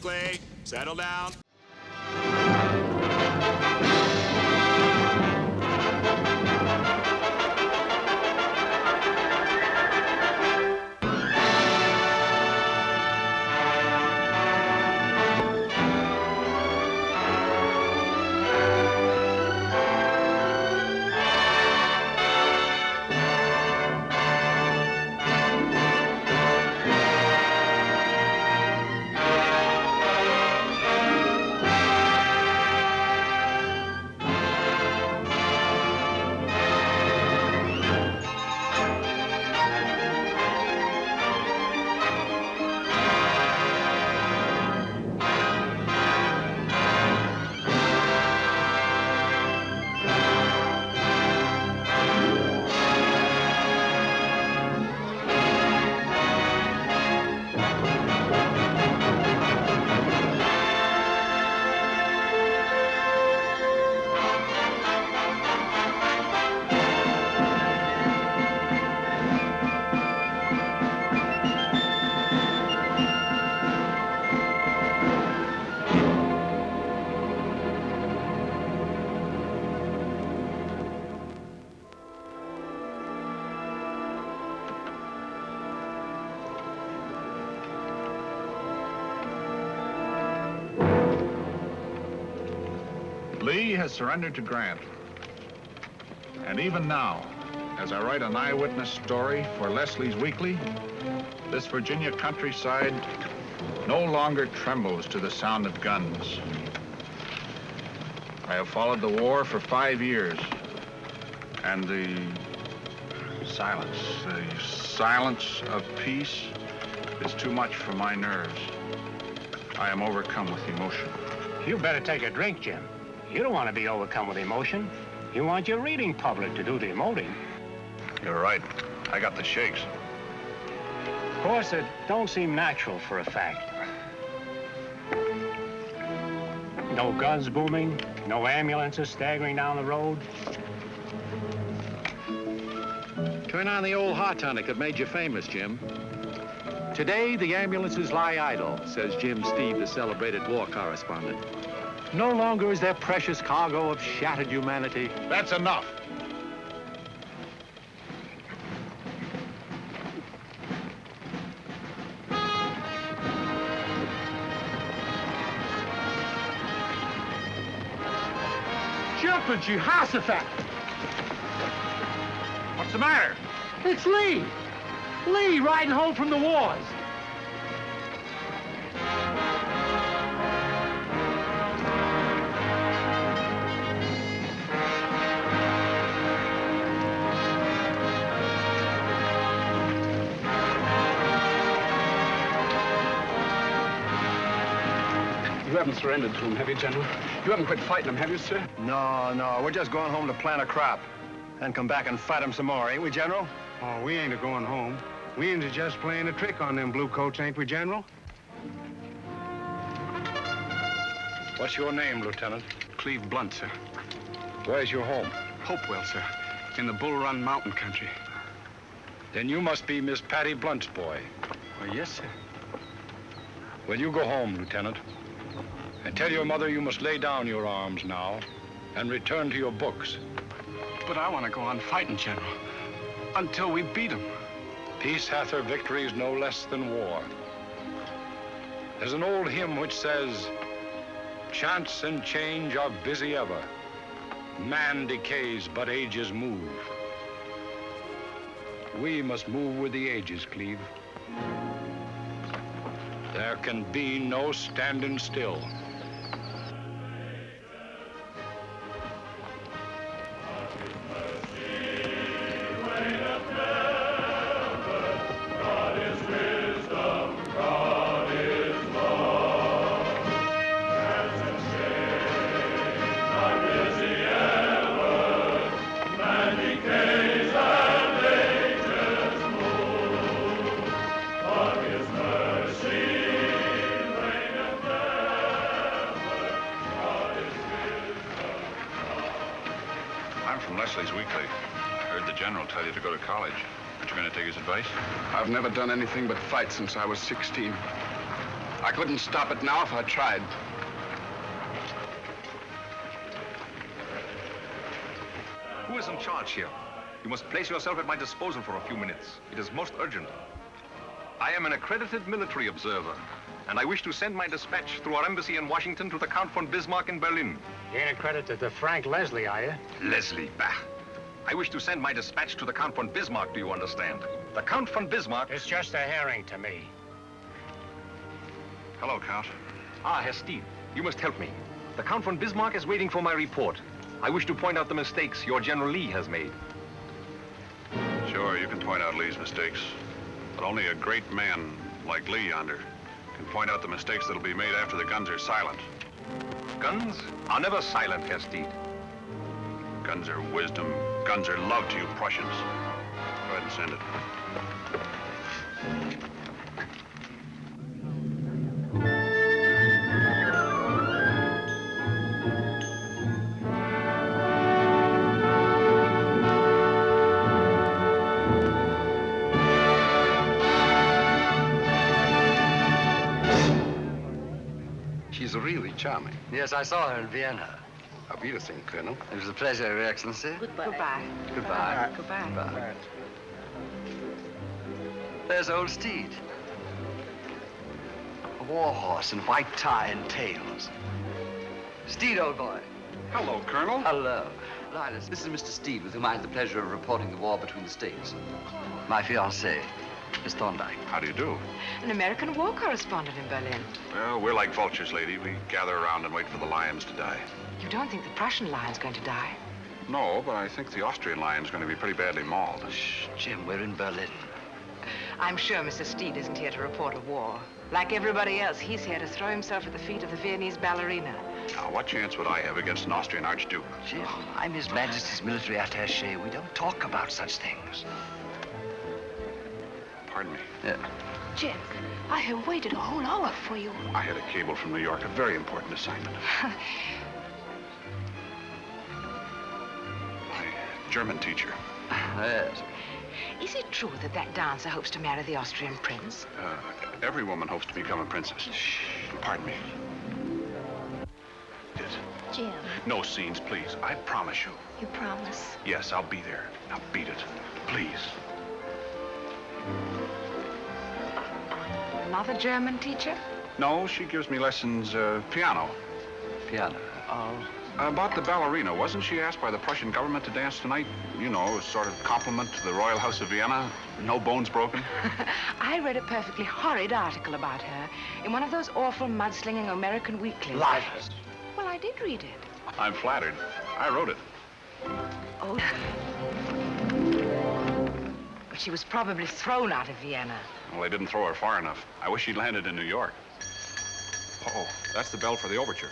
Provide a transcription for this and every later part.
quickly. Settle down. Lee has surrendered to Grant. And even now, as I write an eyewitness story for Leslie's Weekly, this Virginia countryside no longer trembles to the sound of guns. I have followed the war for 5 years, and the silence of peace is too much for my nerves. I am overcome with emotion. You better take a drink, Jim. You don't want to be overcome with emotion. You want your reading public to do the emoting. You're right. I got the shakes. Of course, it don't seem natural for a fact. No guns booming, no ambulances staggering down the road. Turn on the old hot tonic that made you famous, Jim. Today, the ambulances lie idle, says Jim Steve, the celebrated war correspondent. No longer is their precious cargo of shattered humanity. That's enough. Jumping Jehoshaphat! What's the matter? It's Lee! Lee riding home from the wars. You haven't surrendered to him, have you, General? You haven't quit fighting him, have you, sir? No, we're just going home to plant a crop. And come back and fight him some more, ain't we, General? Oh, we ain't a-going home. We ain't just playing a trick on them bluecoats, ain't we, General? What's your name, Lieutenant? Cleve Blunt, sir. Where's your home? Hopewell, sir. In the Bull Run mountain country. Then you must be Miss Patty Blunt's boy. Oh, yes, sir. Well, you go home, Lieutenant. And tell your mother you must lay down your arms now and return to your books. But I want to go on fighting, General. Until we beat him. Peace hath her victories no less than war. There's an old hymn which says, chance and change are busy ever. Man decays, but ages move. We must move with the ages, Cleve. There can be no standing still. Leslie's Weekly. I heard the General tell you to go to college. Aren't you going to take his advice? I've never done anything but fight since I was 16. I couldn't stop it now if I tried. Who is in charge here? You must place yourself at my disposal for a few minutes. It is most urgent. I am an accredited military observer, and I wish to send my dispatch through our embassy in Washington to the Count von Bismarck in Berlin. You ain't accredited to Frank Leslie, are you? Leslie, bah. I wish to send my dispatch to the Count von Bismarck, do you understand? The Count von Bismarck... It's just a herring to me. Hello, Count. Ah, Herr Steed, you must help me. The Count von Bismarck is waiting for my report. I wish to point out the mistakes your General Lee has made. Sure, you can point out Lee's mistakes. But only a great man like Lee yonder can point out the mistakes that'll be made after the guns are silent. Guns are never silent, Herr Steed. Guns are wisdom. Guns are love to you Prussians. Go ahead and send it. She's really charming. Yes, I saw her in Vienna. Auf Wiedersehen, Colonel. It was a pleasure, Your Excellency. Goodbye. Goodbye. Goodbye. Goodbye. There's old Steed. A war horse in white tie and tails. Steed, old boy. Hello, Colonel. Hello. Linus, this is Mr. Steed, with whom I had the pleasure of reporting the war between the states. My fiancée, Miss Thorndyke. How do you do? An American war correspondent in Berlin. Well, we're like vultures, lady. We gather around and wait for the lions to die. You don't think the Prussian lion's going to die? No, but I think the Austrian lion's going to be pretty badly mauled. Shh, Jim, we're in Berlin. I'm sure Mr. Steed isn't here to report a war. Like everybody else, he's here to throw himself at the feet of the Viennese ballerina. Now, what chance would I have against an Austrian archduke? Jim, I'm His Majesty's military attaché. We don't talk about such things. Pardon me. Yeah. Jim, I have waited a whole hour for you. I had a cable from New York, a very important assignment. My German teacher. Yes. Is it true that that dancer hopes to marry the Austrian prince? Every woman hopes to become a princess. Shh. Pardon me. Yes. Jim, No scenes, please. I promise you. you promise? Yes, I'll be there. Now beat it. Please. Another German teacher? No, she gives me lessons, piano. Piano. Oh. About the ballerina, wasn't she asked by the Prussian government to dance tonight? You know, a sort of compliment to the Royal House of Vienna. No bones broken. I read a perfectly horrid article about her in one of those awful mudslinging American weeklies. Liars. Well, I did read it. I'm flattered. I wrote it. Oh. But she was probably thrown out of Vienna. Well, they didn't throw her far enough. I wish she'd landed in New York. Uh-oh, that's the bell for the overture.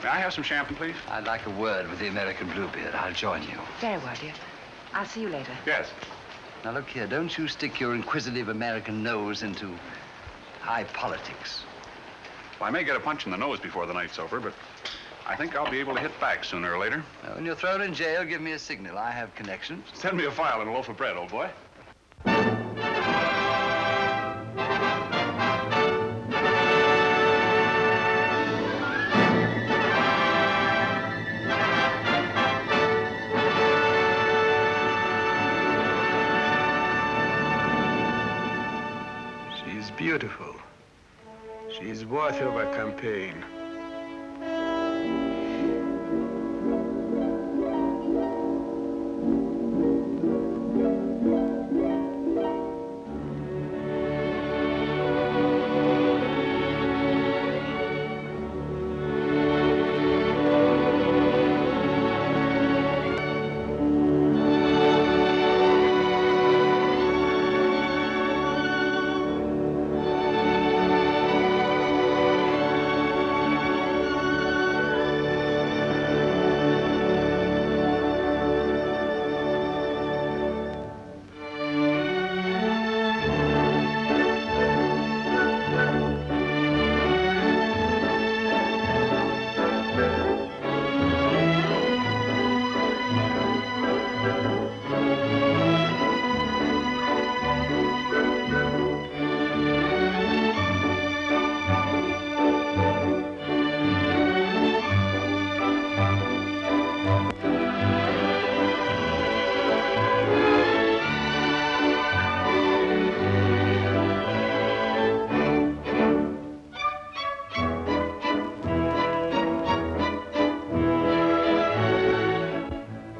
May I have some champagne, please? I'd like a word with the American Bluebeard. I'll join you. Very well, dear. I'll see you later. Yes. Now, look here. Don't you stick your inquisitive American nose into high politics. Well, I may get a punch in the nose before the night's over, but I think I'll be able to hit back sooner or later. Now, when you're thrown in jail, give me a signal. I have connections. Send me a file and a loaf of bread, old boy. She's beautiful. She's worth our campaign.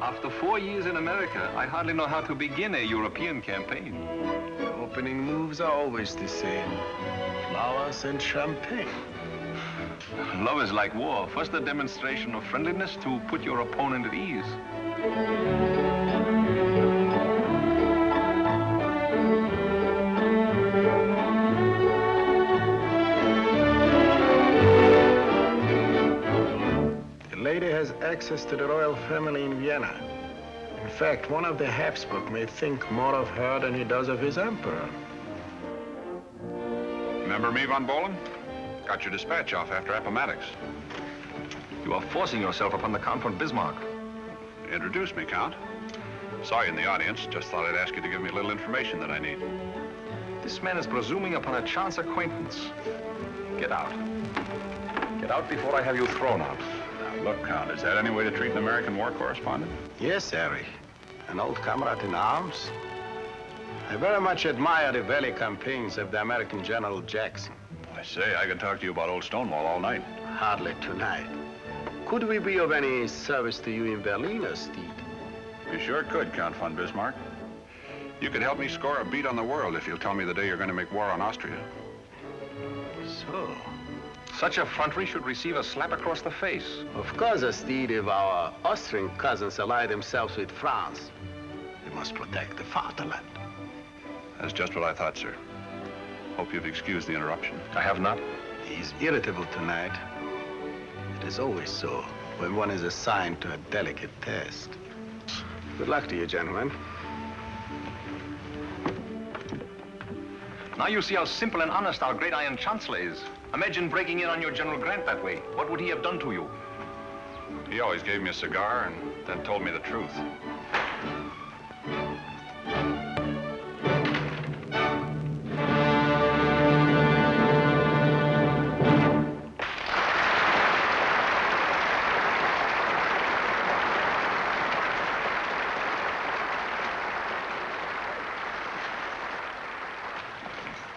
After 4 years in America, I hardly know how to begin a European campaign. The opening moves are always the same. Flowers and champagne. Love is like war. First a demonstration of friendliness to put your opponent at ease. The lady has access to the royal family in Vienna. In fact, one of the Habsburg may think more of her than he does of his emperor. Remember me, von Bohlen? Got your dispatch off after Appomattox. You are forcing yourself upon the Count von Bismarck. Introduce me, Count. Saw you in the audience. Just thought I'd ask you to give me a little information that I need. This man is presuming upon a chance acquaintance. Get out. Get out before I have you thrown out. Now, look, Count, is that any way to treat an American war correspondent? Yes, Harry. An old comrade in arms. I very much admire the valley campaigns of the American General Jackson. I say, I could talk to you about old Stonewall all night. Hardly tonight. Could we be of any service to you in Berlin, Steed? You sure could, Count von Bismarck. You could help me score a beat on the world if you'll tell me the day you're going to make war on Austria. So? Such effrontery should receive a slap across the face. Of course, Steed, if our Austrian cousins ally themselves with France, we must protect the fatherland. That's just what I thought, sir. Hope you've excused the interruption. I have not. He's irritable tonight. It is always so when one is assigned to a delicate task. Good luck to you, gentlemen. Now you see how simple and honest our great Iron Chancellor is. Imagine breaking in on your General Grant that way. What would he have done to you? He always gave me a cigar and then told me the truth.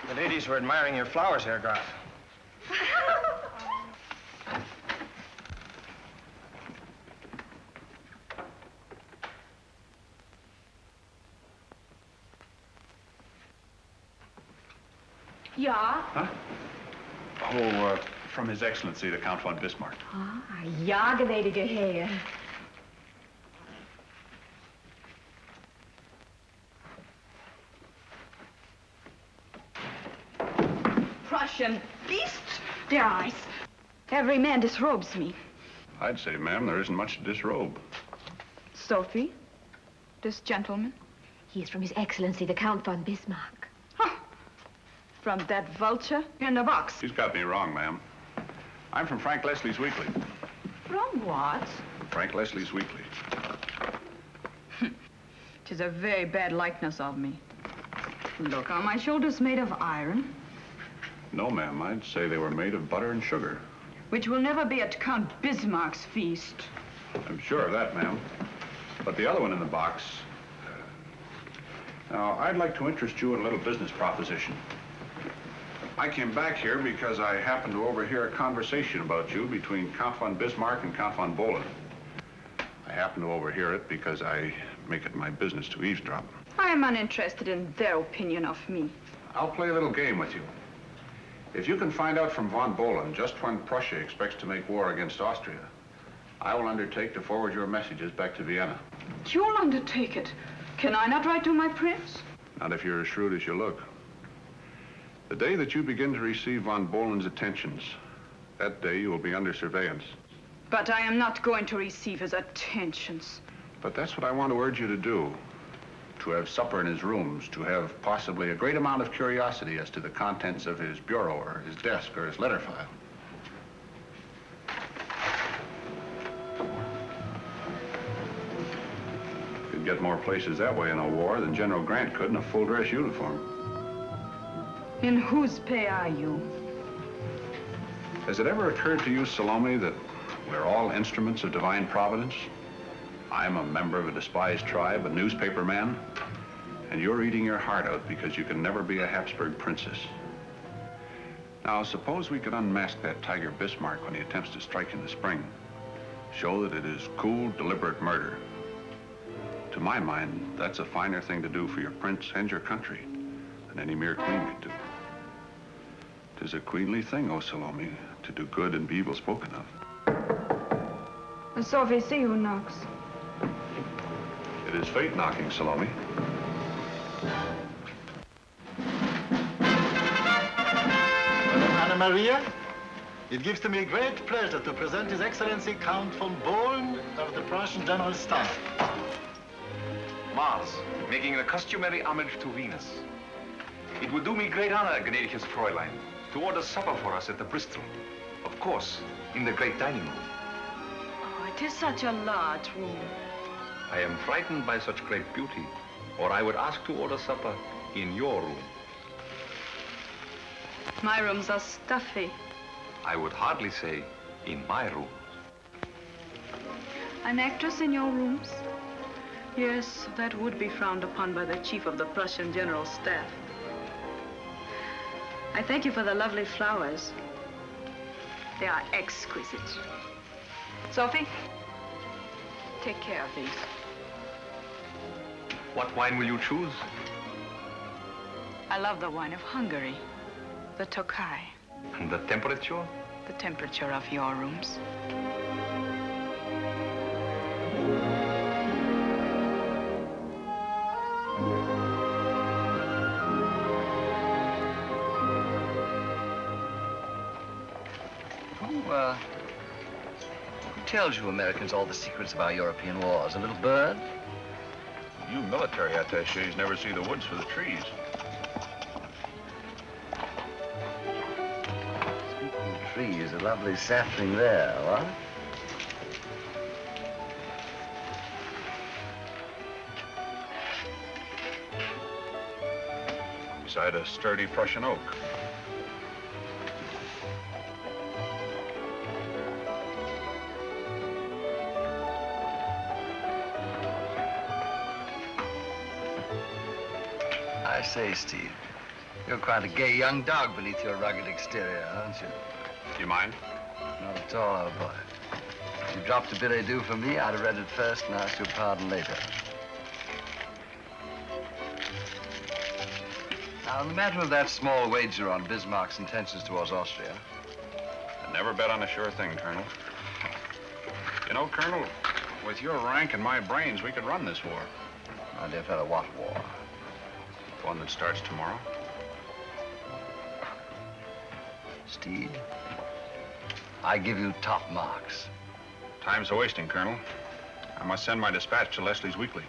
The ladies were admiring your flowers, Herr Graf. Ja? Huh? Oh, from His Excellency, the Count von Bismarck. Ah, ja, gnädige Herr. Prussian beast, their eyes. Every man disrobes me. I'd say, ma'am, there isn't much to disrobe. Sophie, this gentleman? He is from His Excellency, the Count von Bismarck. Huh. From that vulture in the box. She's got me wrong, ma'am. I'm from Frank Leslie's Weekly. From what? Frank Leslie's Weekly. It is a very bad likeness of me. Look, are my shoulders made of iron? No, ma'am. I'd say they were made of butter and sugar. Which will never be at Count Bismarck's feast. I'm sure of that, ma'am. But the other one in the box... Now, I'd like to interest you in a little business proposition. I came back here because I happened to overhear a conversation about you between Count von Bismarck and Count von Bohlen. I happened to overhear it because I make it my business to eavesdrop. I am uninterested in their opinion of me. I'll play a little game with you. If you can find out from von Bohlen just when Prussia expects to make war against Austria, I will undertake to forward your messages back to Vienna. You'll undertake it. Can I not write to my prince? Not if you're as shrewd as you look. The day that you begin to receive von Bohlen's attentions, that day you will be under surveillance. But I am not going to receive his attentions. But that's what I want to urge you to do. To have supper in his rooms, to have possibly a great amount of curiosity as to the contents of his bureau or his desk or his letter file. Could get more places that way in a war than General Grant could in a full-dress uniform. In whose pay are you? Has it ever occurred to you, Salome, that we're all instruments of divine providence? I'm a member of a despised tribe, a newspaper man, and you're eating your heart out because you can never be a Habsburg princess. Now, suppose we could unmask that Tiger Bismarck when he attempts to strike in the spring. Show that it is cool, deliberate murder. To my mind, that's a finer thing to do for your prince and your country than any mere queen could do. 'Tis a queenly thing, O Salome, to do good and be evil spoken of. Sophie, see who knocks. It is fate knocking, Salome. Madame Anna Maria, it gives to me great pleasure to present His Excellency Count von Bohlen of the Prussian General Staff. Mars, making a customary homage to Venus. It would do me great honor, gnädiges Fräulein, to order supper for us at the Bristol. Of course, in the great dining room. Oh, it is such a large room. I am frightened by such great beauty, or I would ask to order supper in your room. My rooms are stuffy. I would hardly say in my room. An actress in your rooms? Yes, that would be frowned upon by the chief of the Prussian General Staff. I thank you for the lovely flowers. They are exquisite. Sophie, take care of these. What wine will you choose? I love the wine of Hungary, the Tokai. And the temperature? The temperature of your rooms. Who tells you Americans all the secrets of our European wars? A little bird? You military attachés never see the woods for the trees. Speaking of trees, a lovely sapling there, what? Beside a sturdy Prussian oak. I say, Steve, you're quite a gay young dog beneath your rugged exterior, aren't you? Do you mind? Not at all, old boy. If you dropped a billet doux for me, I'd have read it first and asked your pardon later. Now, in the matter of that small wager on Bismarck's intentions towards Austria. I never bet on a sure thing, Colonel. You know, Colonel, with your rank and my brains, we could run this war. My dear fellow, what war? One that starts tomorrow. Steve, I give you top marks. Time's a-wasting, Colonel. I must send my dispatch to Leslie's Weekly.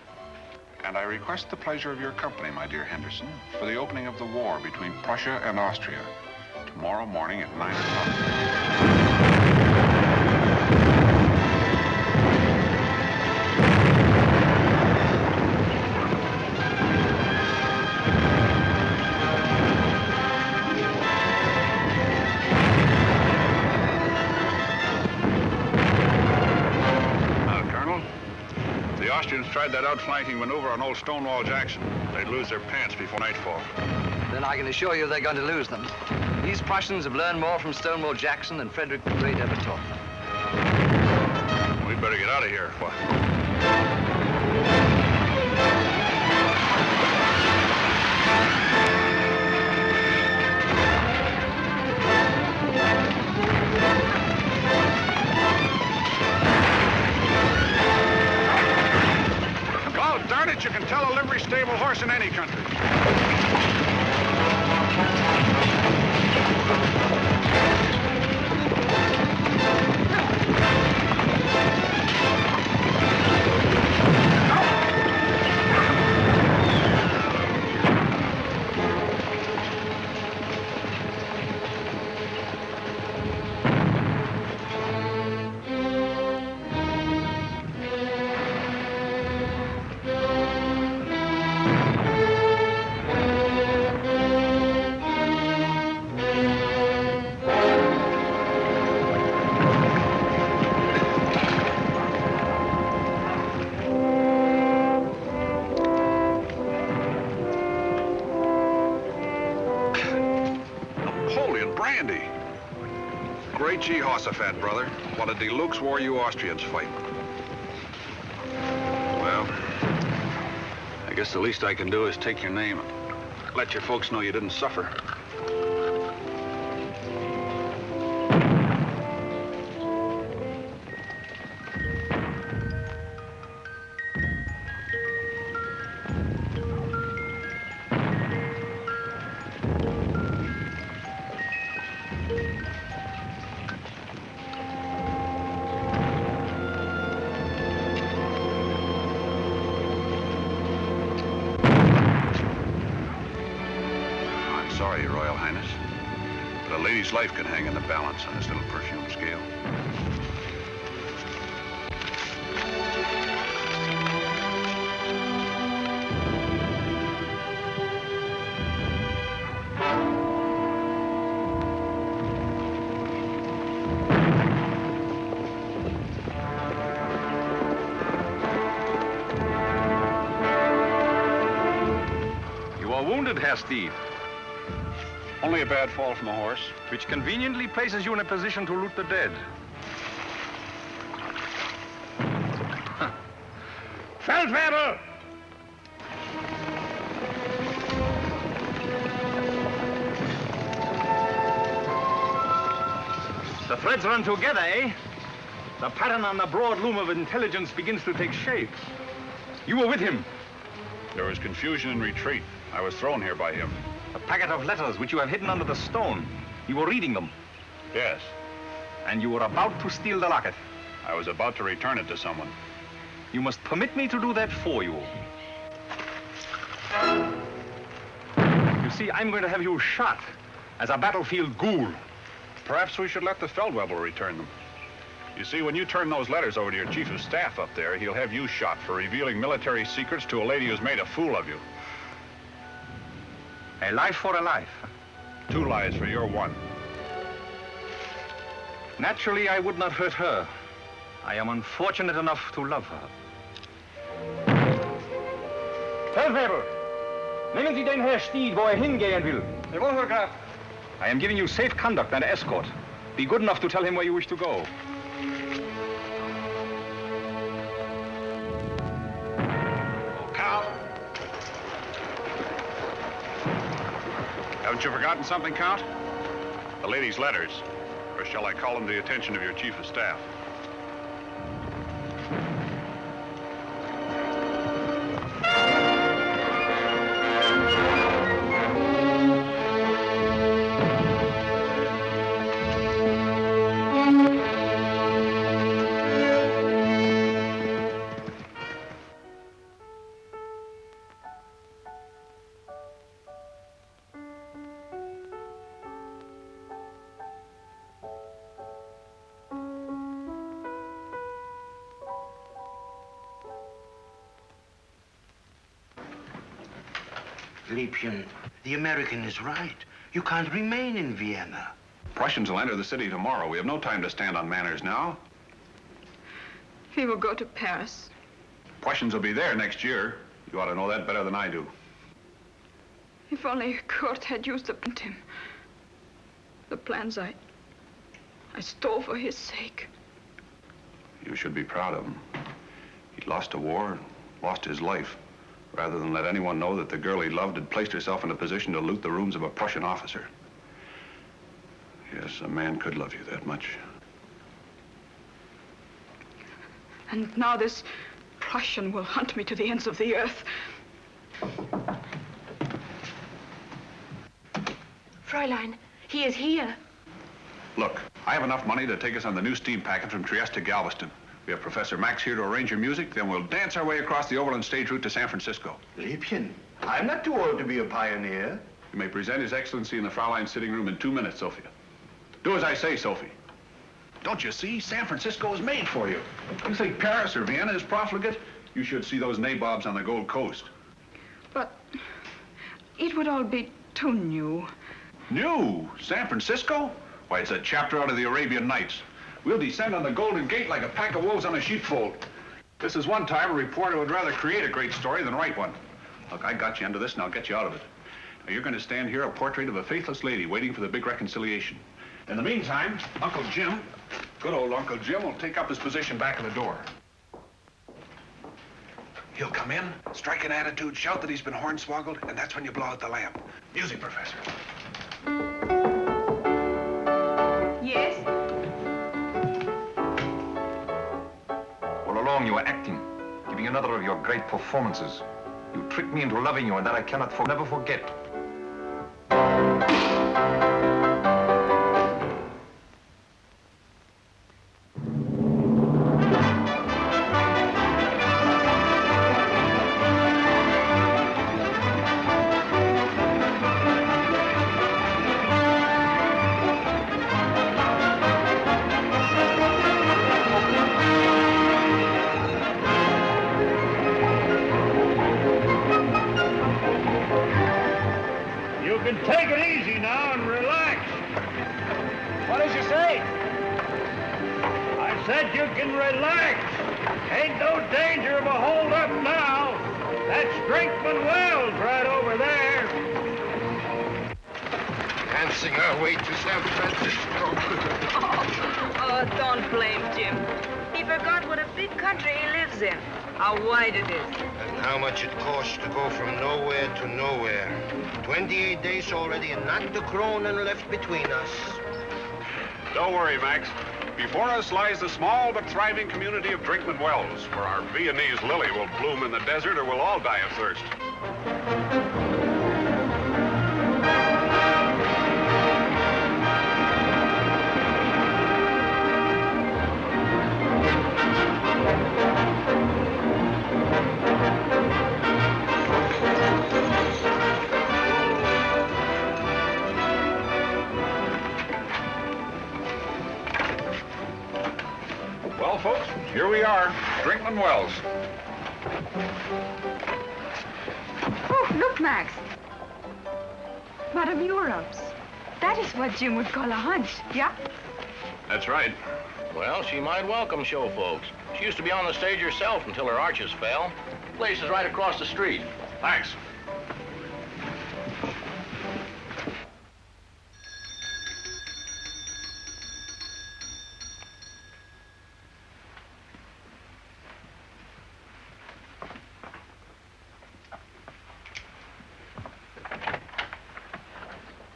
And I request the pleasure of your company, my dear Henderson, for the opening of the war between Prussia and Austria, tomorrow morning at 9 o'clock. The Austrians tried that outflanking maneuver on old Stonewall Jackson. They'd lose their pants before nightfall. Then I can assure you they're going to lose them. These Prussians have learned more from Stonewall Jackson than Frederick the Great ever taught them. We'd better get out of here. What? Darn it, you can tell a livery stable horse in any country. Great Jehoshaphat, brother. What a deluxe war you Austrians fight. Well, guess the least I can do is take your name and let your folks know you didn't suffer. Sorry, Your Royal Highness, but a lady's life can hang in the balance on this little perfume scale. You are wounded, Herr Steve. Only a bad fall from a horse. Which conveniently places you in a position to loot the dead. Feldwebel! The threads run together, eh? The pattern on the broad loom of intelligence begins to take shape. You were with him. There was confusion and retreat. I was thrown here by him. A packet of letters which you have hidden under the stone. You were reading them. Yes. And you were about to steal the locket. I was about to return it to someone. You must permit me to do that for you. You see, I'm going to have you shot as a battlefield ghoul. Perhaps we should let the Feldwebel return them. You see, when you turn those letters over to your chief of staff up there, he'll have you shot for revealing military secrets to a lady who's made a fool of you. A life for a life. 2 lives for your 1. Naturally, I would not hurt her. I am unfortunate enough to love her. Feldwebel, nehmen Sie den Herr Stied, wo hingehen will. Jawohl, Herr Graf. I am giving you safe conduct and escort. Be good enough to tell him where you wish to go. Haven't you forgotten something, Count? The lady's letters. Or shall I call them to the attention of your chief of staff? Liebchen, the American is right. You can't remain in Vienna. Prussians will enter the city tomorrow. We have no time to stand on manners now. We will go to Paris. Prussians will be there next year. You ought to know that better than I do. If only Kurt had used against him. The plans I stole for his sake. You should be proud of him. He lost a war, lost his life, rather than let anyone know that the girl he loved had placed herself in a position to loot the rooms of a Prussian officer. Yes, a man could love you that much. And now this Prussian will hunt me to the ends of the earth. Fräulein, he is here. Look, I have enough money to take us on the new steam packet from Trieste to Galveston. We have Professor Max here to arrange your music, then we'll dance our way across the overland stage route to San Francisco. Liebchen, I'm not too old to be a pioneer. You may present His Excellency in the Fräulein's sitting room in 2 minutes, Sophia. Do as I say, Sophie. Don't you see? San Francisco is made for you. You think Paris or Vienna is profligate? You should see those nabobs on the Gold Coast. But it would all be too new. New? San Francisco? Why, it's a chapter out of the Arabian Nights. We'll descend on the Golden Gate like a pack of wolves on a sheepfold. This is one time a reporter would rather create a great story than write one. Look, I got you into this, and I'll get you out of it. Now, you're going to stand here a portrait of a faithless lady waiting for the big reconciliation. In the meantime, Uncle Jim, good old Uncle Jim, will take up his position back of the door. He'll come in, strike an attitude, shout that he's been hornswoggled, and that's when you blow out the lamp. Music, Professor. Yes? All along you were acting, giving another of your great performances. You tricked me into loving you, and that I cannot never forget. Already, and not the kronen left between us. Don't worry, Max. Before us lies the small but thriving community of Drinkman Wells, where our Viennese lily will bloom in the desert or we'll all die of thirst. Here we are, Drinkman Wells. Oh, look, Max. Madame Europe's. That is what Jim would call a hunch, yeah? That's right. Well, she might welcome show folks. She used to be on the stage herself until her arches fell. The place is right across the street. Thanks.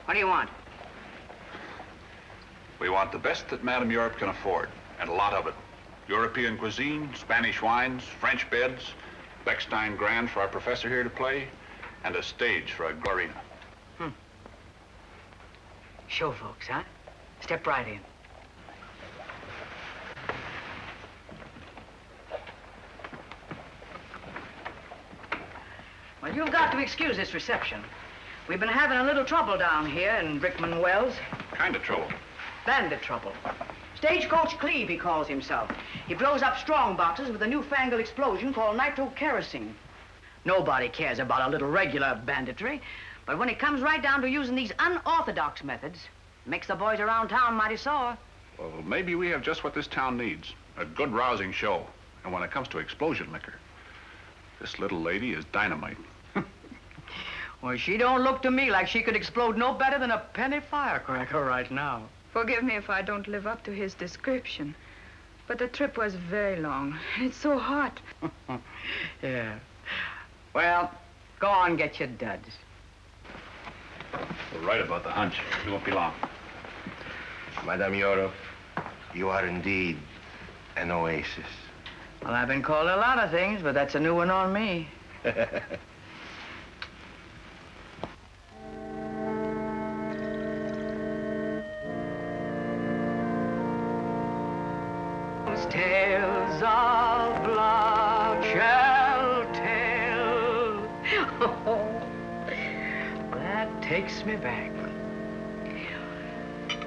What do you want? We want the best that Madame Europe can afford, and a lot of it. European cuisine, Spanish wines, French beds, Bechstein grand for our professor here to play, and a stage for a ballerina. Show folks, huh? Step right in. Well, you've got to excuse this reception. We've been having a little trouble down here in Drinkman Wells. Kind of trouble. Bandit trouble. Stagecoach Cleve, he calls himself. He blows up strong boxes with a newfangled explosion called nitrokerosene. Nobody cares about a little regular banditry, but when it comes right down to using these unorthodox methods, it makes the boys around town mighty sore. Well, maybe we have just what this town needs. A good rousing show. And when it comes to explosion liquor, this little lady is dynamite. Well, she don't look to me like she could explode no better than a penny firecracker right now. Forgive me if I don't live up to his description, but the trip was very long. It's so hot. Yeah. Well, go on, get your duds. We're right about the hunch. It won't be long. Madame Europe, you are indeed an oasis. Well, I've been called a lot of things, but that's a new one on me. Tales of blood shall tell. Oh, that takes me back.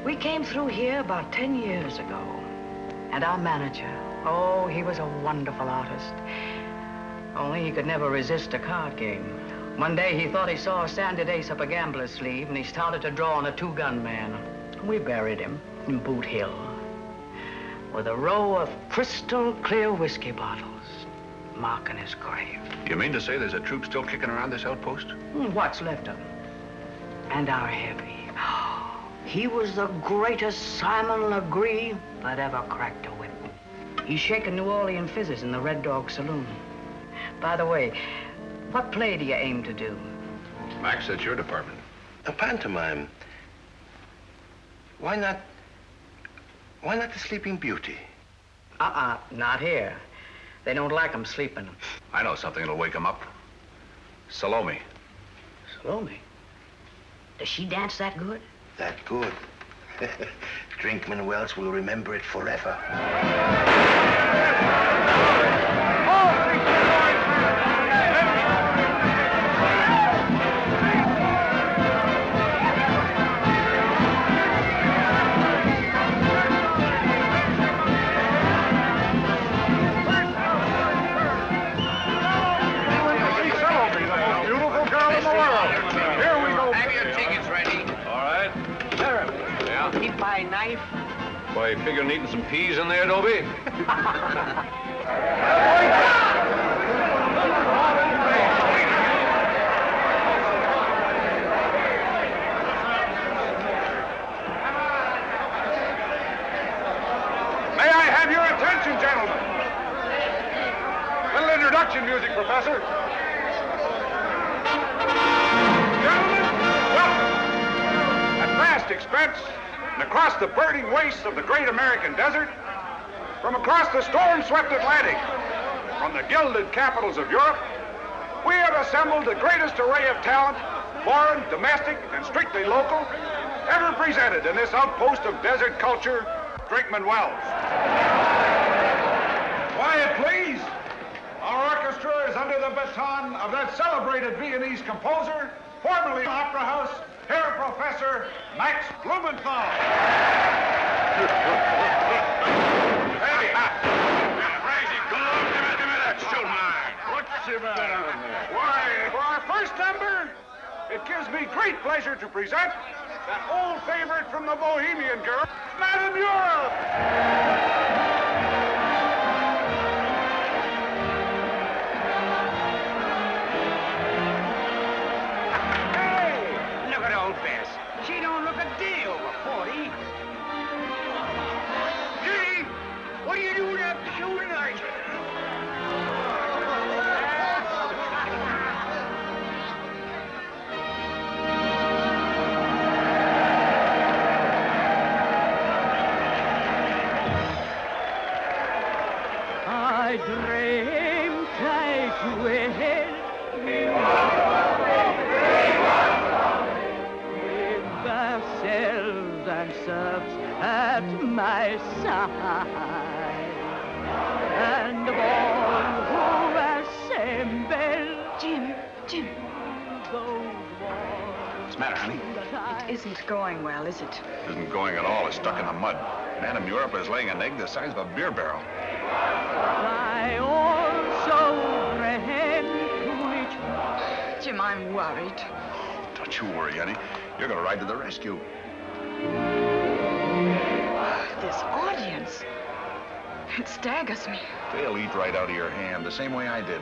We came through here about 10 years ago, and our manager, oh, he was a wonderful artist. Only he could never resist a card game. One day he thought he saw a standard ace up a gambler's sleeve, and he started to draw on a two-gun man. We buried him in Boot Hill, with a row of crystal clear whiskey bottles marking his grave. You mean to say there's a troop still kicking around this outpost? What's left of him. And our heavy. He was the greatest Simon Legree that ever cracked a whip. He's shaking New Orleans fizzes in the Red Dog Saloon. By the way, what play do you aim to do? Max, that's your department. A pantomime. Why not the Sleeping Beauty? Not here. They don't like 'em sleeping. I know something that'll wake him up. Salome. Salome? Does she dance that good? That good. Drinkman Wells will remember it forever. Buy a knife? Why, you figure needing some peas in there, Dobie? May I have your attention, gentlemen? Little introduction music, Professor. Gentlemen, welcome. At vast expense, and across the burning wastes of the great American desert, from across the storm-swept Atlantic, from the gilded capitals of Europe, we have assembled the greatest array of talent, foreign, domestic, and strictly local, ever presented in this outpost of desert culture, Drinkman Wells. Quiet, please. Our orchestra is under the baton of that celebrated Viennese composer, formerly Opera House, Herr Professor Max Blumenthal. Hey! Crazy, go on, give me that show mine. What's the matter? Why, for our first number, it gives me great pleasure to present that old favorite from the Bohemian girl, Madame Muir. She don't look a day over 40. Judy, what are you doing at the show tonight? I dreamed I well. And serves at my side, and all who assemble. Jim. What's the matter, honey? It isn't going well, is it? It isn't going at all. It's stuck in the mud. Madame Europe is laying an egg the size of a beer barrel. I also ran to it. Jim, I'm worried. Don't you worry, honey. You're going to ride to the rescue. This audience, it staggers me. They'll eat right out of your hand, the same way I did.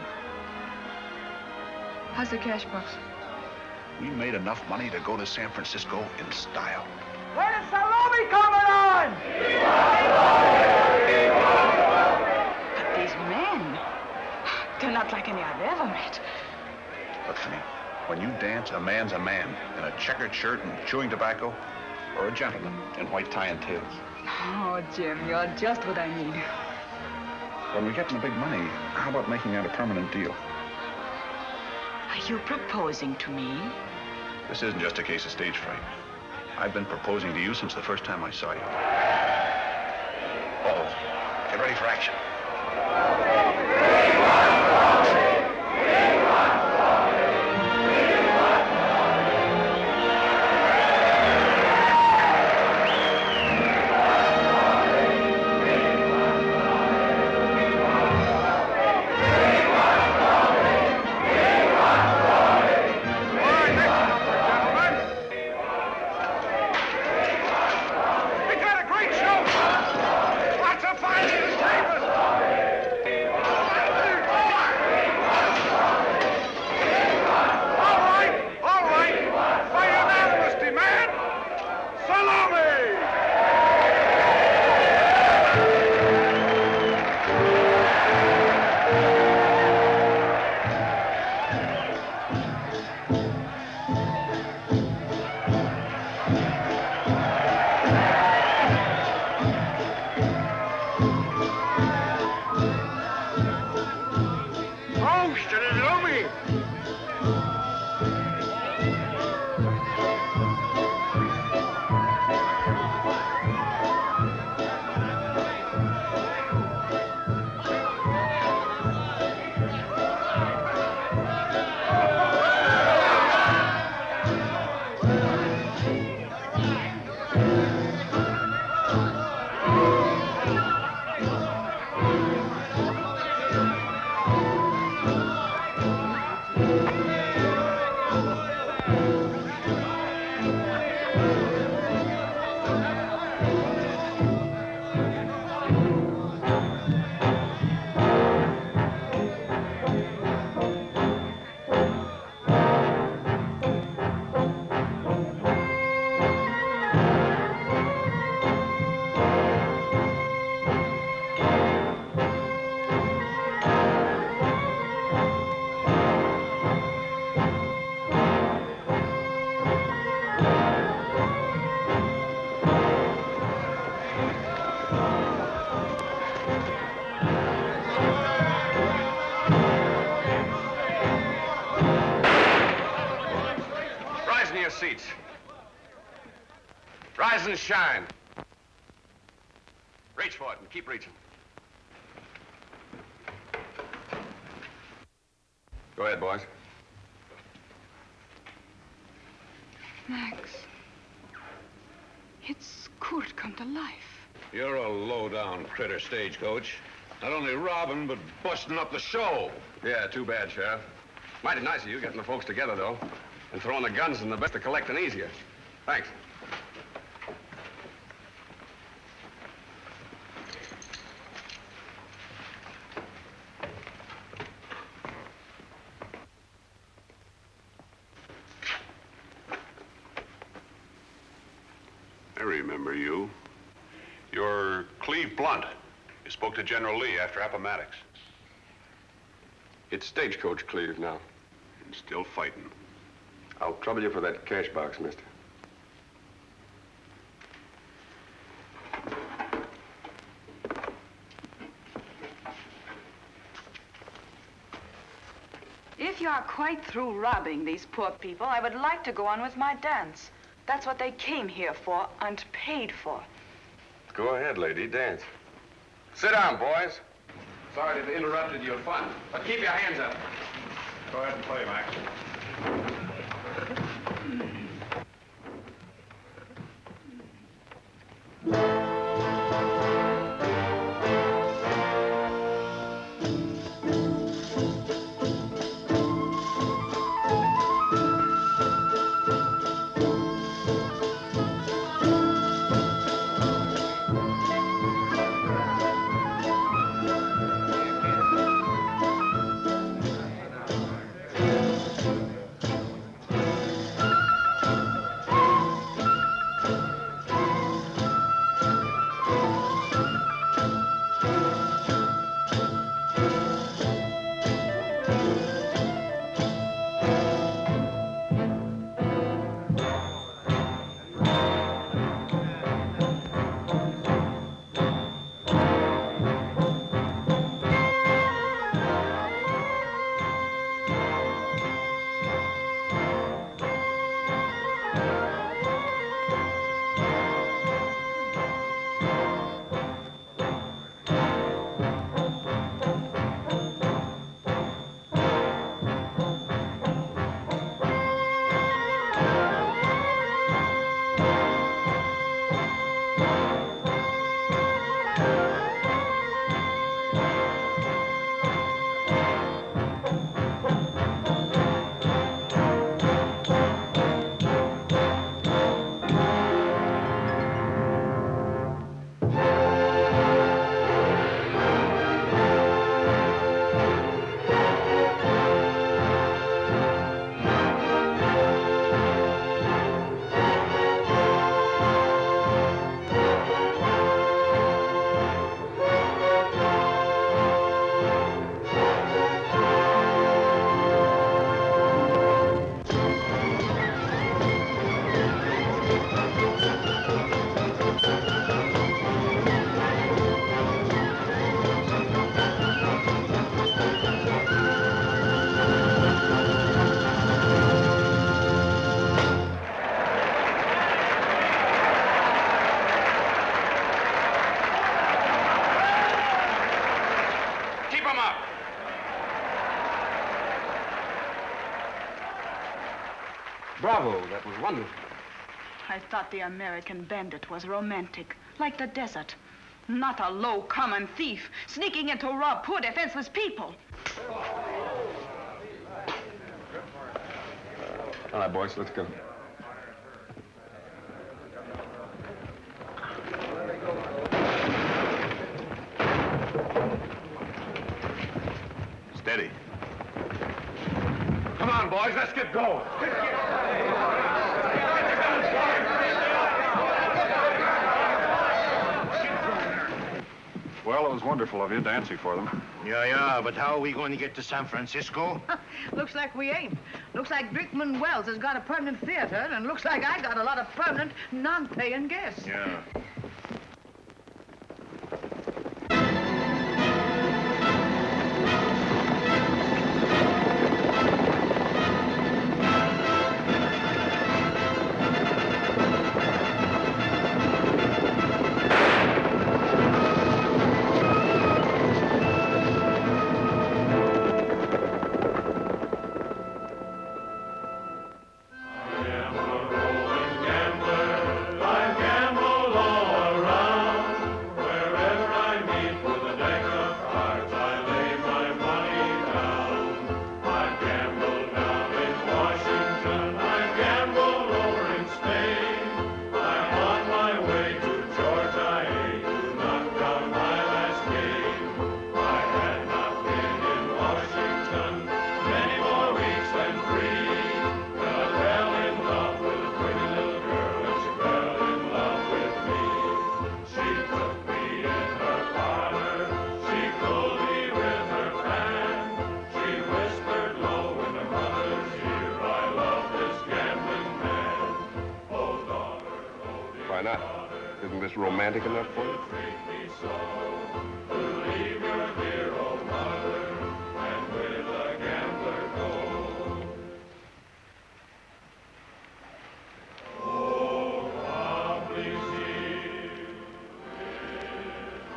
How's the cash box? We made enough money to go to San Francisco in style. When is Salome coming on? But these men, they're not like any I've ever met. Look, honey, when you dance, a man's a man in a checkered shirt and chewing tobacco, or a gentleman in white tie and tails. Oh, Jim, you're just what I need. When we get the big money, how about making that a permanent deal? Are you proposing to me? This isn't just a case of stage fright. I've been proposing to you since the first time I saw you. Uh-oh. Get ready for action. Lots of fire in the tables! Seats. Rise and shine. Reach for it and keep reaching. Go ahead, boys. Max, it's Kurt come to life. You're a low-down critter, Stagecoach. Not only robbing, but busting up the show. Yeah, too bad, Sheriff. Mighty nice of you getting the folks together, though. And throwing the guns in the best to collecting easier. Thanks. I remember you. You're Cleve Blunt. You spoke to General Lee after Appomattox. It's Stagecoach Cleve now. And still fighting. I'll trouble you for that cash box, mister. If you are quite through robbing these poor people, I would like to go on with my dance. That's what they came here for and paid for. Go ahead, lady, dance. Sit down, boys. Sorry to have interrupted your fun, but keep your hands up. Go ahead and play, Max. Bravo, that was wonderful. I thought the American bandit was romantic, like the desert. Not a low, common thief, sneaking in to rob poor, defenseless people. All right, boys, let's go. Steady. Come on, boys, let's get going. Well, it was wonderful of you dancing for them. Yeah, but how are we going to get to San Francisco? Looks like we ain't. Looks like Brickman Wells has got a permanent theater, and looks like I got a lot of permanent, non-paying guests. Yeah. Romantic enough for you?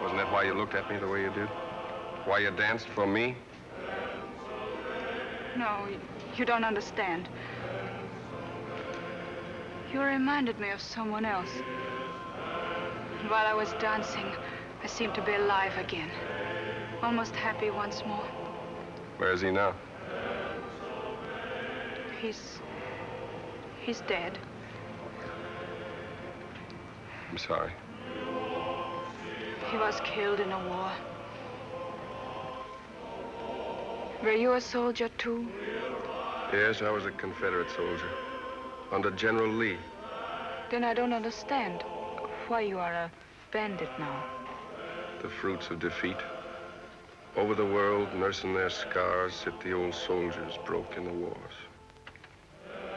Wasn't that why you looked at me the way you did? Why you danced for me? No, you don't understand. You reminded me of someone else. While I was dancing, I seemed to be alive again. Almost happy once more. Where is he now? He's dead. I'm sorry. He was killed in a war. Were you a soldier, too? Yes, I was a Confederate soldier. Under General Lee. Then I don't understand why you are a bandit now. The fruits of defeat. Over the world, nursing their scars, sit the old soldiers broke in the wars.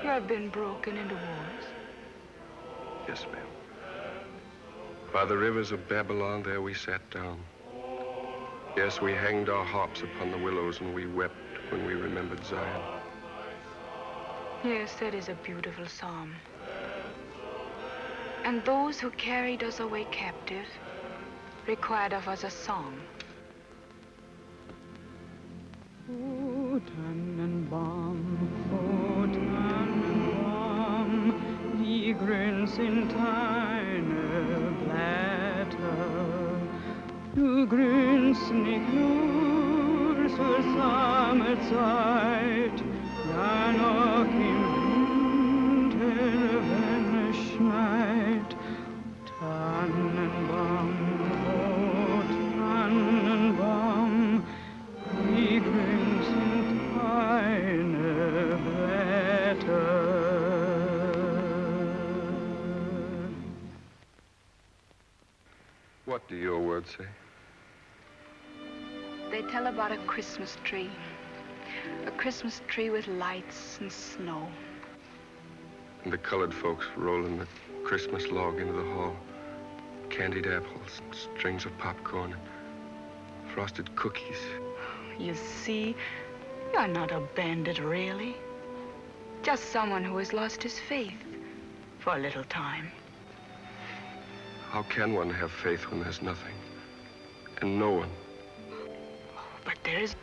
You have been broken in the wars? Yes, ma'am. By the rivers of Babylon, there we sat down. Yes, we hanged our harps upon the willows, and we wept when we remembered Zion. Yes, that is a beautiful psalm. And those who carried us away captive required of us a song. O Tannenbaum, O Tannenbaum, wie grün sind deine Blätter. Du grünst nicht nur zur Sommerzeit, ja noch im Winter, wenn es schneit. Tannenbaum, o Tannenbaum, wie grün sind deine Blätter. What do your words say? They tell about a Christmas tree. A Christmas tree with lights and snow. And the colored folks rolling the Christmas log into the hall. Candied apples, and strings of popcorn, and frosted cookies. You see, you're not a bandit, really. Just someone who has lost his faith for a little time. How can one have faith when there's nothing? And no one? But there's...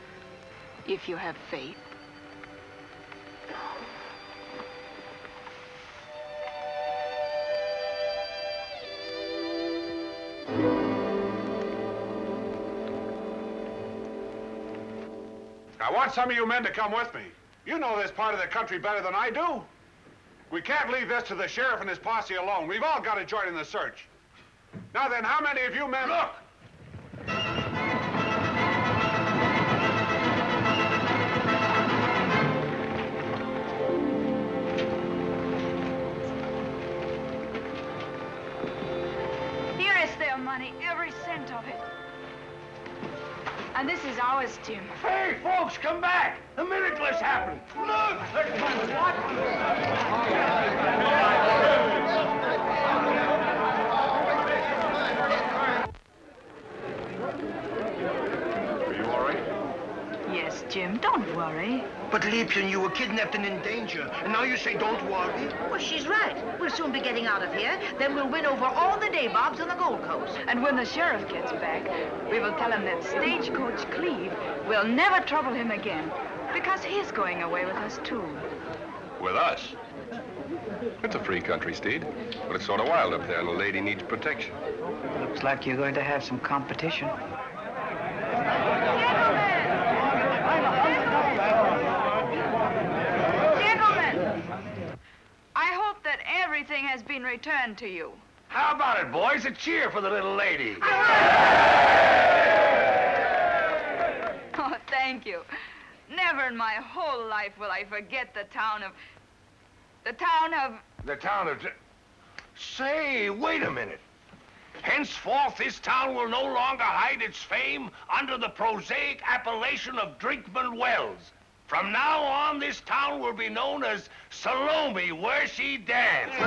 if you have faith. I want some of you men to come with me. You know this part of the country better than I do. We can't leave this to the sheriff and his posse alone. We've all got to join in the search. Now then, how many of you men... Look! Here is their money, every cent of it. And this is ours, Jim. Hey, folks, come back. The miracle's happened. Look! Are you all right? Yes, Jim, don't worry. But, Liebchen, you were kidnapped and in danger, and now you say don't worry? Well, she's right. We'll soon be getting out of here. Then we'll win over all the nabobs on the Gold Coast. And when the sheriff gets back, we will tell him that Stagecoach Cleve will never trouble him again, because he's going away with us, too. With us? It's a free country, Steed. But it's sort of wild up there, and the lady needs protection. Looks like you're going to have some competition. I hope that everything has been returned to you. How about it, boys? A cheer for the little lady. Oh, thank you. Never in my whole life will I forget the town of... The town of... Say, wait a minute. Henceforth, this town will no longer hide its fame under the prosaic appellation of Drinkman Wells. From now on, this town will be known as Salome, where she danced.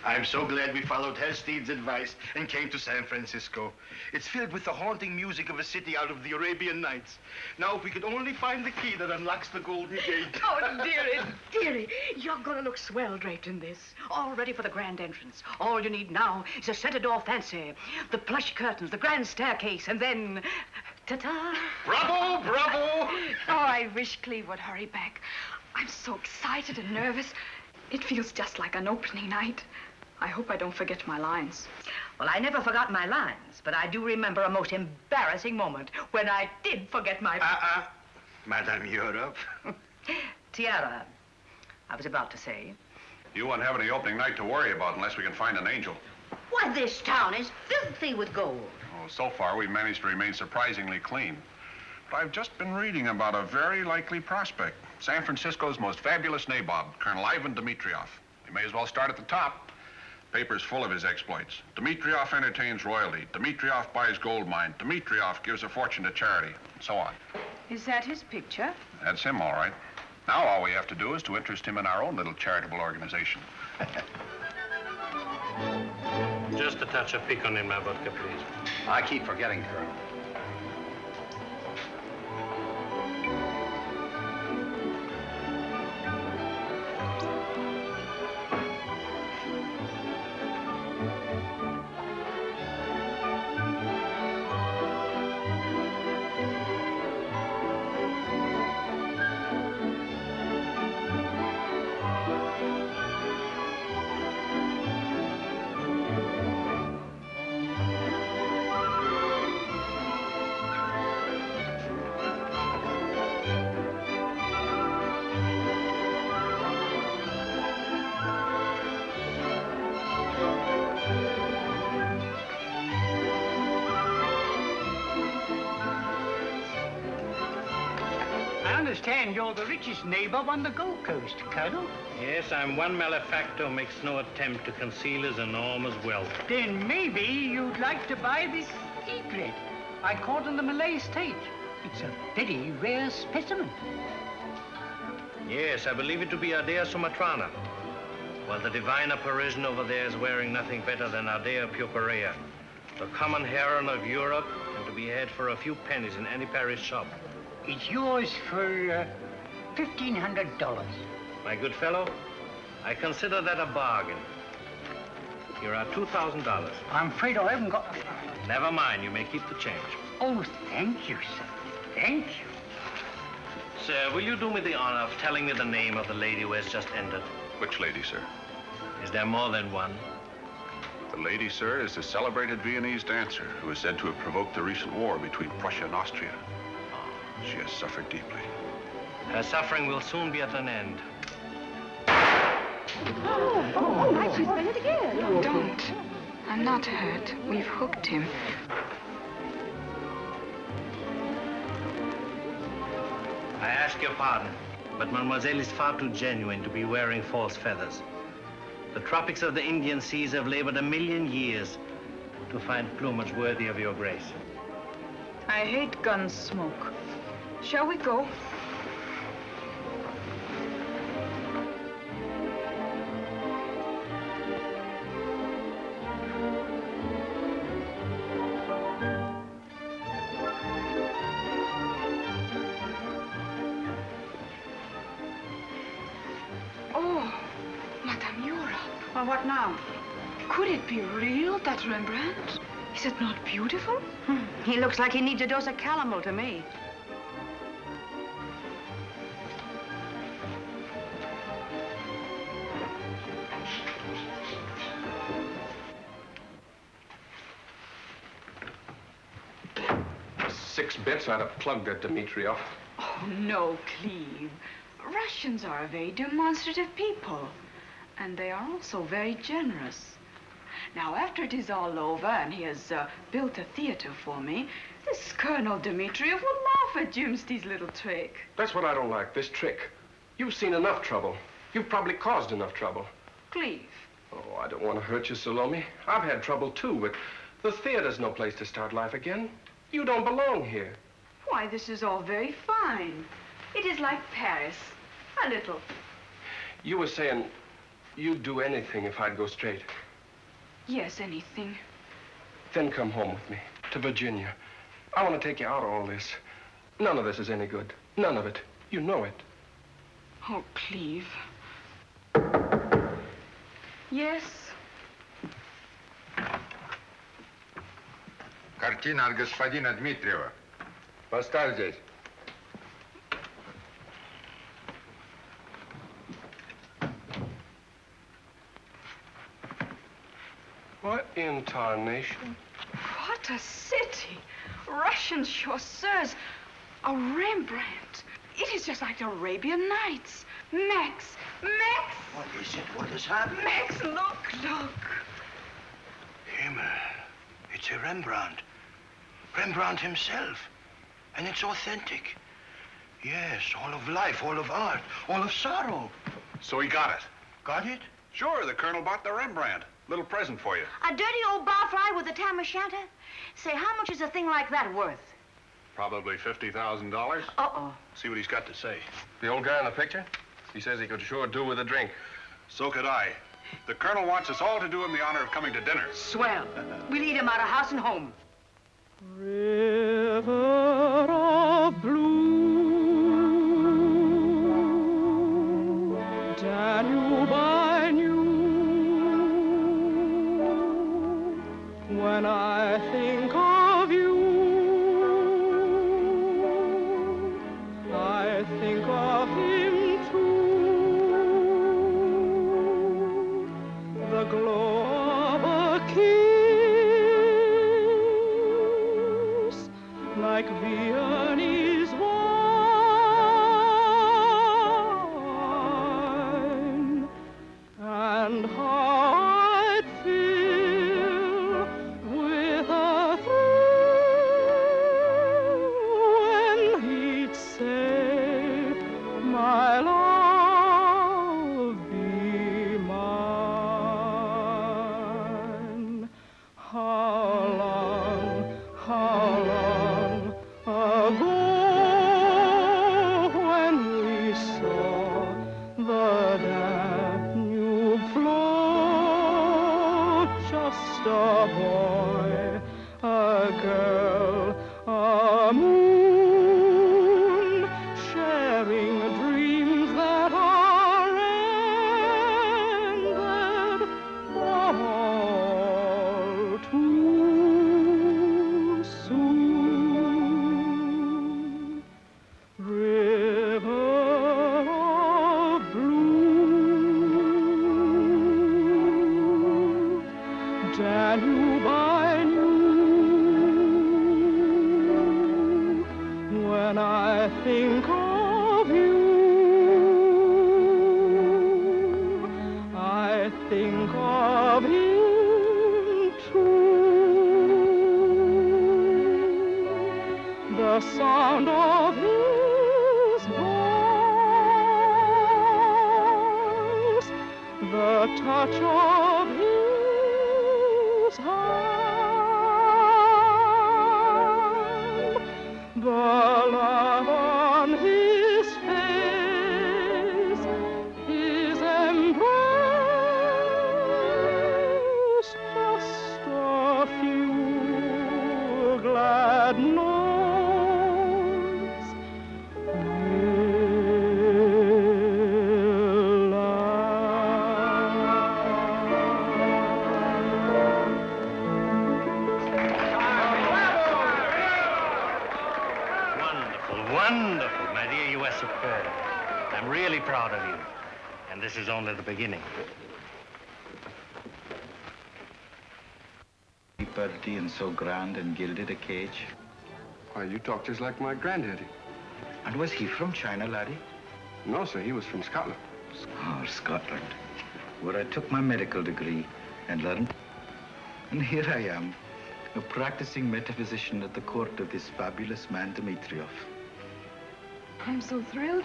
I'm so glad we followed Hestead's advice and came to San Francisco. It's filled with the haunting music of a city out of the Arabian Nights. Now, if we could only find the key that unlocks the Golden Gate. Oh, dearie, you're gonna look swell draped in this. All ready for the grand entrance. All you need now is a center-door fancy, the plush curtains, the grand staircase, and then... ta-ta! Bravo, bravo! Oh, I wish Cleve would hurry back. I'm so excited and nervous. It feels just like an opening night. I hope I don't forget my lines. Well, I never forgot my lines, but I do remember a most embarrassing moment when I did forget my... Madame Europe. Tiara, I was about to say. You won't have any opening night to worry about unless we can find an angel. Why, this town is filthy with gold. Oh, so far, we've managed to remain surprisingly clean. But I've just been reading about a very likely prospect. San Francisco's most fabulous nabob, Colonel Ivan Dmitriev. We may as well start at the top. Paper's full of his exploits. Dmitriev entertains royalty. Dmitriev buys gold mine. Dmitriev gives a fortune to charity, and so on. Is that his picture? That's him, all right. Now all we have to do is to interest him in our own little charitable organization. Just a touch of piquant in my vodka, please. I keep forgetting, Colonel. I understand you're the richest nabob on the Gold Coast, Colonel. Yes, I'm one malefactor who makes no attempt to conceal his enormous wealth. Then maybe you'd like to buy this egret I caught on the Malay stage. It's a very rare specimen. Yes, I believe it to be Ardea sumatrana. While the diviner Parisian over there is wearing nothing better than Ardea purpurea, the common heron of Europe, and to be had for a few pennies in any Paris shop. It's yours for $1,500. My good fellow, I consider that a bargain. Here are $2,000. I'm afraid I haven't got... Never mind, you may keep the change. Oh, thank you, sir. Thank you. Sir, will you do me the honor of telling me the name of the lady who has just entered? Which lady, sir? Is there more than one? The lady, sir, is the celebrated Viennese dancer who is said to have provoked the recent war between Prussia and Austria. She has suffered deeply. Her suffering will soon be at an end. Oh, Wright, she's done it again. Don't. I'm not hurt. We've hooked him. I ask your pardon, but Mademoiselle is far too genuine to be wearing false feathers. The tropics of the Indian seas have labored 1,000,000 years to find plumage worthy of your grace. I hate gun smoke. Shall we go? Well, what now? Could it be real, that Rembrandt? Is it not beautiful? He looks like he needs a dose of calomel to me. Six bits I'd have plugged that Dmitriev. Oh, no, Cleve. Russians are a very demonstrative people. And they are also very generous. Now, after it is all over and he has built a theater for me, this Colonel Dmitriev will laugh at Jimsty's little trick. That's what I don't like, this trick. You've seen enough trouble. You've probably caused enough trouble. Cleve. Oh, I don't want to hurt you, Salome. I've had trouble, too, but the theater's no place to start life again. You don't belong here. Why, this is all very fine. It is like Paris. A little. You were saying you'd do anything if I'd go straight. Yes, anything. Then come home with me, to Virginia. I want to take you out of all this. None of this is any good. None of it. You know it. Oh, Cleve. Yes? Картина от господина Дмитриева. Поставь здесь. What in tarnation? What a city! Russian chasseurs. A Rembrandt. It is just like the Arabian Nights. Max! Max! What is it? What has happened? Max, look! Himmel. It's a Rembrandt. Rembrandt himself. And it's authentic. Yes, all of life, all of art, all of sorrow. So he got it. Got it? Sure, the Colonel bought the Rembrandt. Little present for you. A dirty old barfly with a tam o' shanter? Say, how much is a thing like that worth? Probably $50,000. Uh-oh. See what he's got to say. The old guy in the picture? He says he could sure do with a drink. So could I. The Colonel wants us all to do him the honor of coming to dinner. Swell. We'll eat him out of house and home. River of blue, Danube I knew. When I think of you, I think of him too. The glow of a kiss, like Viennese wine, and how I'd feel with a thrill when he'd say, my love be mine. How long Danube I knew. When I think of you, I think of him too. The sound of his voice, the touch of his hand, the love on his face, his embrace, just a few glad notes. Wonderful, my dear, you are superb. I'm really proud of you. And this is only the beginning. Pretty and so grand and gilded a cage. Why, you talk just like my granddaddy. And was he from China, laddie? No, sir, he was from Scotland. Oh, Scotland, where I took my medical degree and learned. And here I am, a practicing metaphysician at the court of this fabulous man, Dmitriev. I'm so thrilled.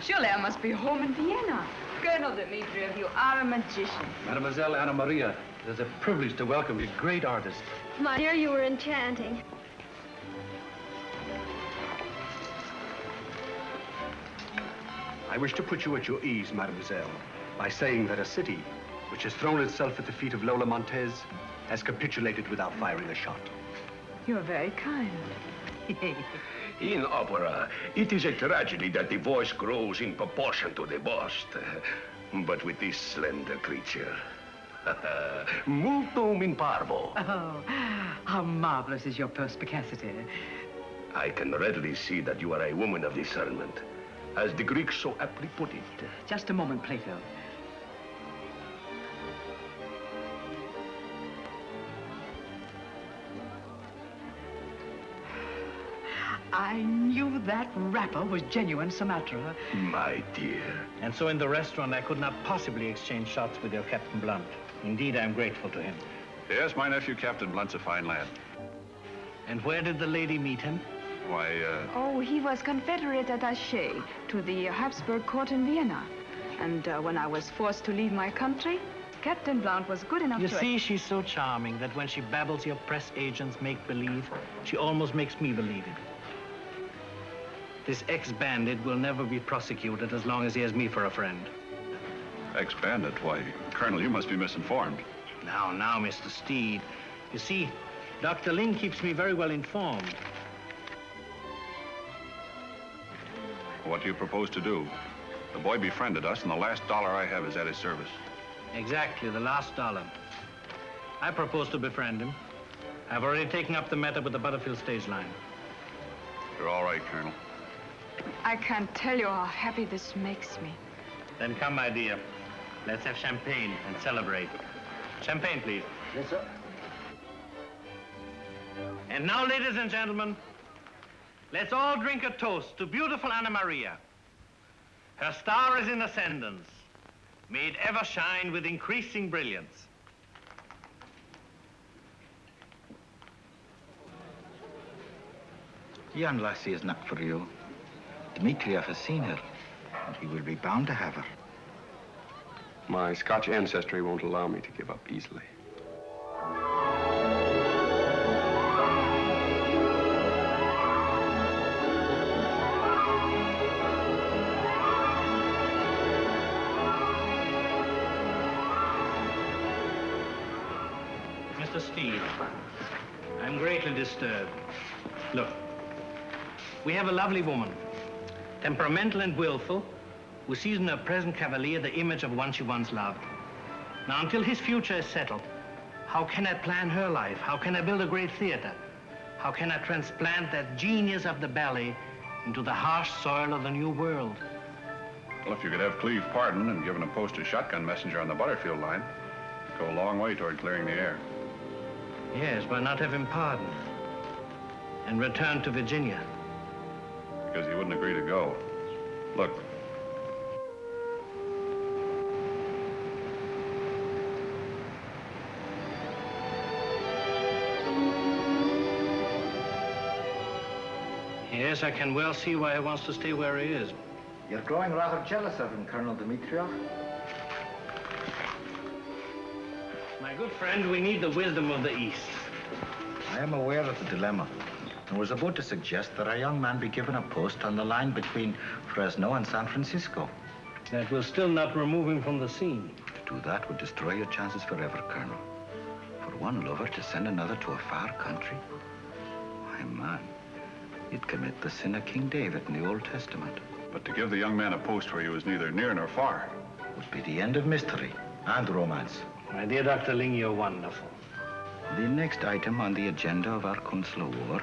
Surely I must be home in Vienna. Colonel Dmitriev, you are a magician. Mademoiselle Anna Maria, it is a privilege to welcome you, great artist. My dear, you were enchanting. I wish to put you at your ease, mademoiselle, by saying that a city which has thrown itself at the feet of Lola Montez has capitulated without firing a shot. You're very kind. In opera, it is a tragedy that the voice grows in proportion to the bust. But with this slender creature, multum in parvo. Oh, how marvelous is your perspicacity. I can readily see that you are a woman of discernment, as the Greeks so aptly put it. Just a moment, Plato. I knew that rapper was genuine Sumatra. My dear. And so in the restaurant, I could not possibly exchange shots with your Captain Blunt. Indeed, I'm grateful to him. Yes, my nephew, Captain Blunt's a fine lad. And where did the lady meet him? Why, Oh, he was Confederate attaché to the Habsburg court in Vienna. And when I was forced to leave my country, Captain Blunt was good enough You to... see, she's so charming that when she babbles your press agents make-believe, she almost makes me believe it. This ex-bandit will never be prosecuted as long as he has me for a friend. ex-bandit? Why, Colonel, you must be misinformed. Now, Mr. Steed. You see, Dr. Ling keeps me very well informed. What do you propose to do? The boy befriended us, and the last dollar I have is at his service. Exactly, the last dollar. I propose to befriend him. I've already taken up the matter with the Butterfield stage line. You're all right, Colonel. I can't tell you how happy this makes me. Then come, my dear. Let's have champagne and celebrate. Champagne, please. Yes, sir. And now, ladies and gentlemen, let's all drink a toast to beautiful Anna Maria. Her star is in ascendance. May it ever shine with increasing brilliance. Young lassie is not for you. Dmitriev has seen her, and he will be bound to have her. My Scotch ancestry won't allow me to give up easily. Mr. Steed, I'm greatly disturbed. Look, we have a lovely woman, temperamental and willful, who sees in her present cavalier the image of one she once loved. Now, until his future is settled, how can I plan her life? How can I build a great theater? How can I transplant that genius of the ballet into the harsh soil of the new world? Well, if you could have Cleve pardoned and given a post as shotgun messenger on the Butterfield line, it'd go a long way toward clearing the air. Yes, by not having pardoned and returned to Virginia. Because he wouldn't agree to go. Look. Yes, I can well see why he wants to stay where he is. You're growing rather jealous of him, Colonel Dmitriev. My good friend, we need the wisdom of the East. I am aware of the dilemma and was about to suggest that our young man be given a post on the line between Fresno and San Francisco. That will still not remove him from the scene. To do that would destroy your chances forever, Colonel. For one lover to send another to a far country? Why, man, you'd commit the sin of King David in the Old Testament. But to give the young man a post where he was neither near nor far would be the end of mystery and romance. My dear Dr. Ling, you're wonderful. The next item on the agenda of our consular war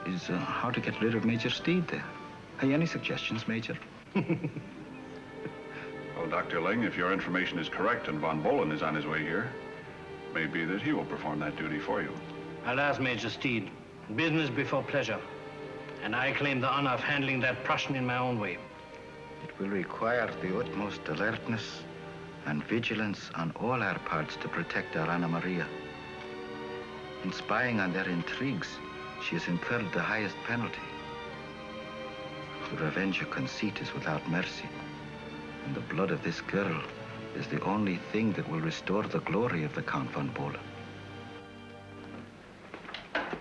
is how to get rid of Major Steed there. Have you any suggestions, Major? Well, Dr. Ling, if your information is correct and von Bohlen is on his way here, it may be that he will perform that duty for you. I'll ask Major Steed. Business before pleasure. And I claim the honor of handling that Prussian in my own way. It will require the utmost alertness and vigilance on all our parts to protect our Anna Maria. In spying on their intrigues, she has incurred the highest penalty. The revenge of conceit is without mercy, and the blood of this girl is the only thing that will restore the glory of the Count von Bohlen.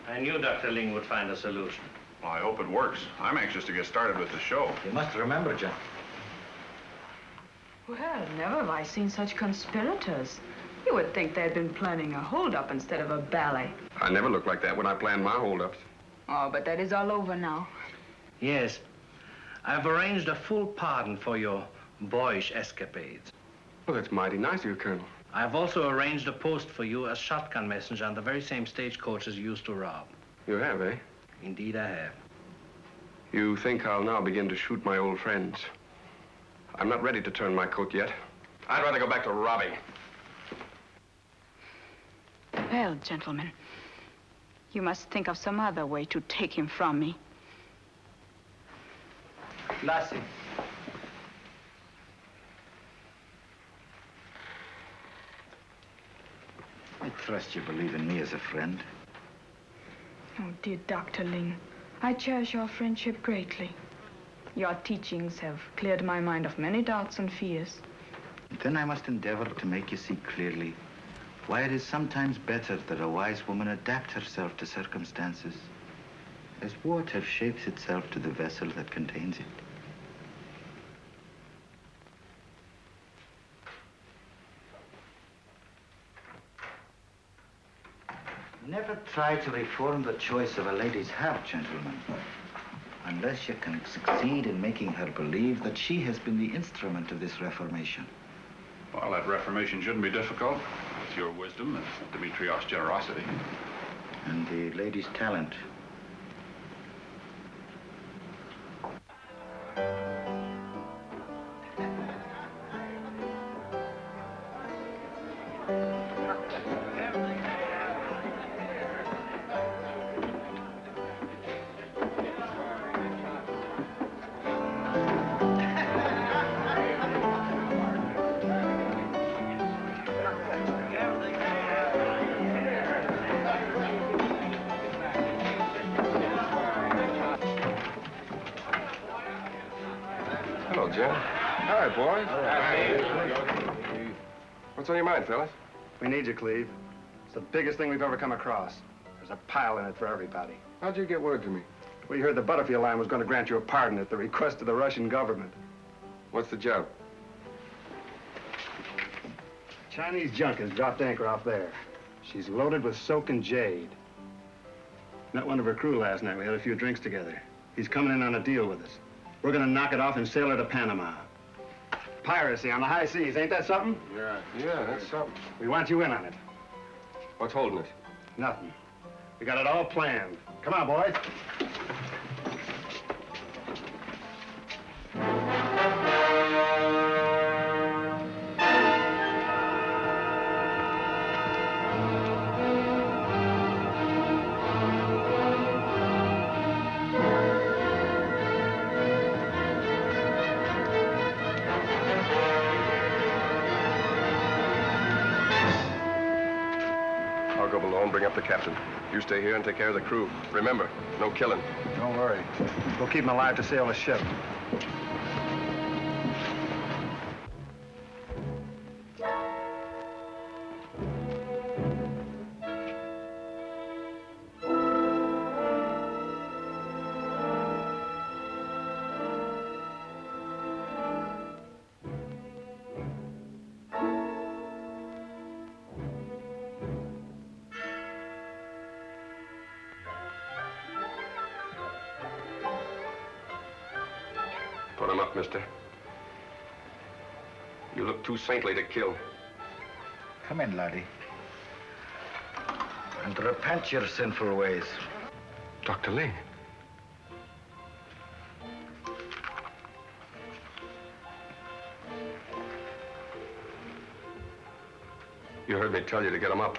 I knew Dr. Ling would find a solution. Well, I hope it works. I'm anxious to get started with the show. You must remember, John. Well, never have I seen such conspirators. You would think they'd been planning a hold-up instead of a ballet. I never looked like that when I planned my hold-ups. Oh, but that is all over now. Yes. I've arranged a full pardon for your boyish escapades. Well, that's mighty nice of you, Colonel. I've also arranged a post for you as shotgun messenger on the very same stagecoaches you used to rob. You have, eh? Indeed, I have. You think I'll now begin to shoot my old friends? I'm not ready to turn my coat yet. I'd rather go back to robbing. Well, gentlemen, you must think of some other way to take him from me. Lassie. I trust you believe in me as a friend. Oh, dear Dr. Ling, I cherish your friendship greatly. Your teachings have cleared my mind of many doubts and fears. Then I must endeavor to make you see clearly why it is sometimes better that a wise woman adapt herself to circumstances, as water shapes itself to the vessel that contains it. Never try to reform the choice of a lady's heart, gentlemen, unless you can succeed in making her believe that she has been the instrument of this reformation. Well, that reformation shouldn't be difficult. With your wisdom and Dmitriev's generosity. And the lady's talent. What's on your mind, fellas? We need you, Cleve. It's the biggest thing we've ever come across. There's a pile in it for everybody. How'd you get word to me? We heard the Butterfield line was going to grant you a pardon at the request of the Russian government. What's the job? Chinese junk has dropped anchor off there. She's loaded with soak and jade. Met one of her crew last night. We had a few drinks together. He's coming in on a deal with us. We're going to knock it off and sail her to Panama. Piracy on the high seas, ain't that something? Yeah, that's something. We want you in on it. What's holding it? Nothing. We got it all planned. Come on, boys. go below and bring up the captain. You stay here and take care of the crew. Remember, no killing. Don't worry. We'll keep him alive to sail the ship. Put him up, mister. You look too saintly to kill. Come in, laddie. And repent your sinful ways. Dr. Ling. You heard me tell you to get him up.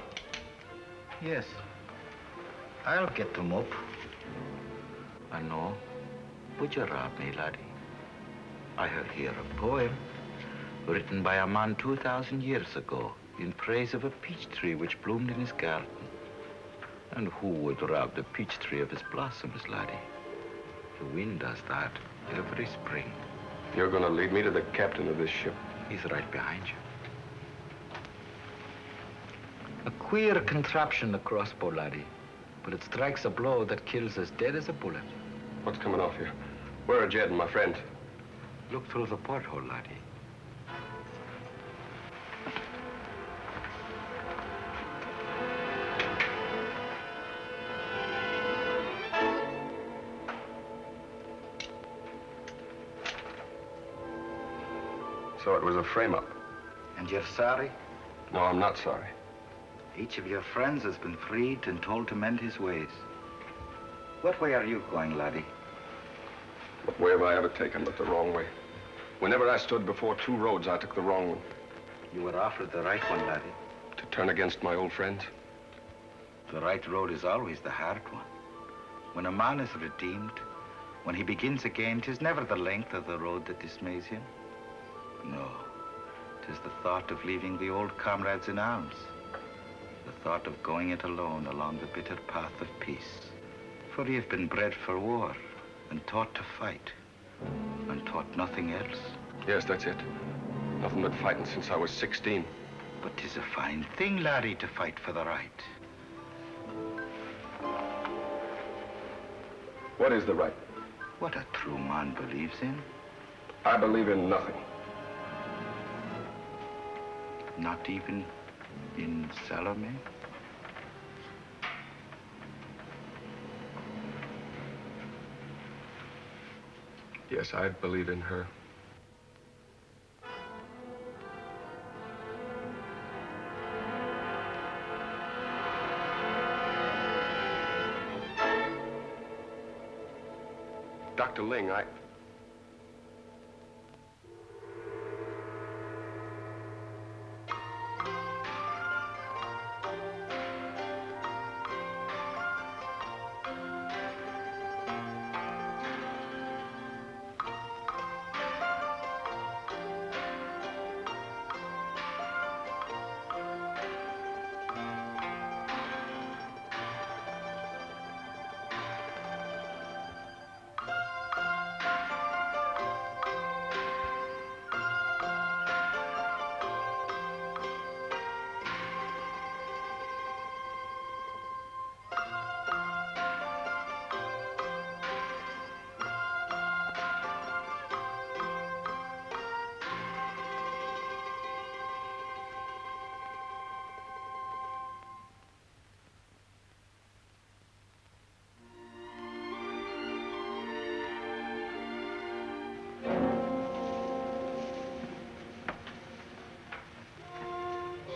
Yes. I'll get them up. I know. Would you rob me, laddie? I have here a poem written by a man 2,000 years ago in praise of a peach tree which bloomed in his garden. And who would rob the peach tree of its blossoms, laddie? The wind does that every spring. You're going to lead me to the captain of this ship. He's right behind you. A queer contraption, the crossbow, laddie. But it strikes a blow that kills as dead as a bullet. What's coming off here? Where are Jed and my friend? Look through the porthole, laddie. So it was a frame-up. And you're sorry? No, I'm not sorry. Each of your friends has been freed and told to mend his ways. What way are you going, laddie? What way have I ever taken but the wrong way? Whenever I stood before two roads, I took the wrong one. You were offered the right one, laddie. To turn against my old friends? The right road is always the hard one. When a man is redeemed, when he begins again, 'tis never the length of the road that dismays him. No, 'tis the thought of leaving the old comrades in arms. The thought of going it alone along the bitter path of peace. For you've been bred for war and taught to fight and taught nothing else. Yes, that's it. Nothing but fighting since I was 16. But 'tis a fine thing, laddie, to fight for the right. What is the right? What a true man believes in. I believe in nothing. Not even in Salome? Yes, I believe in her. Dr. Ling,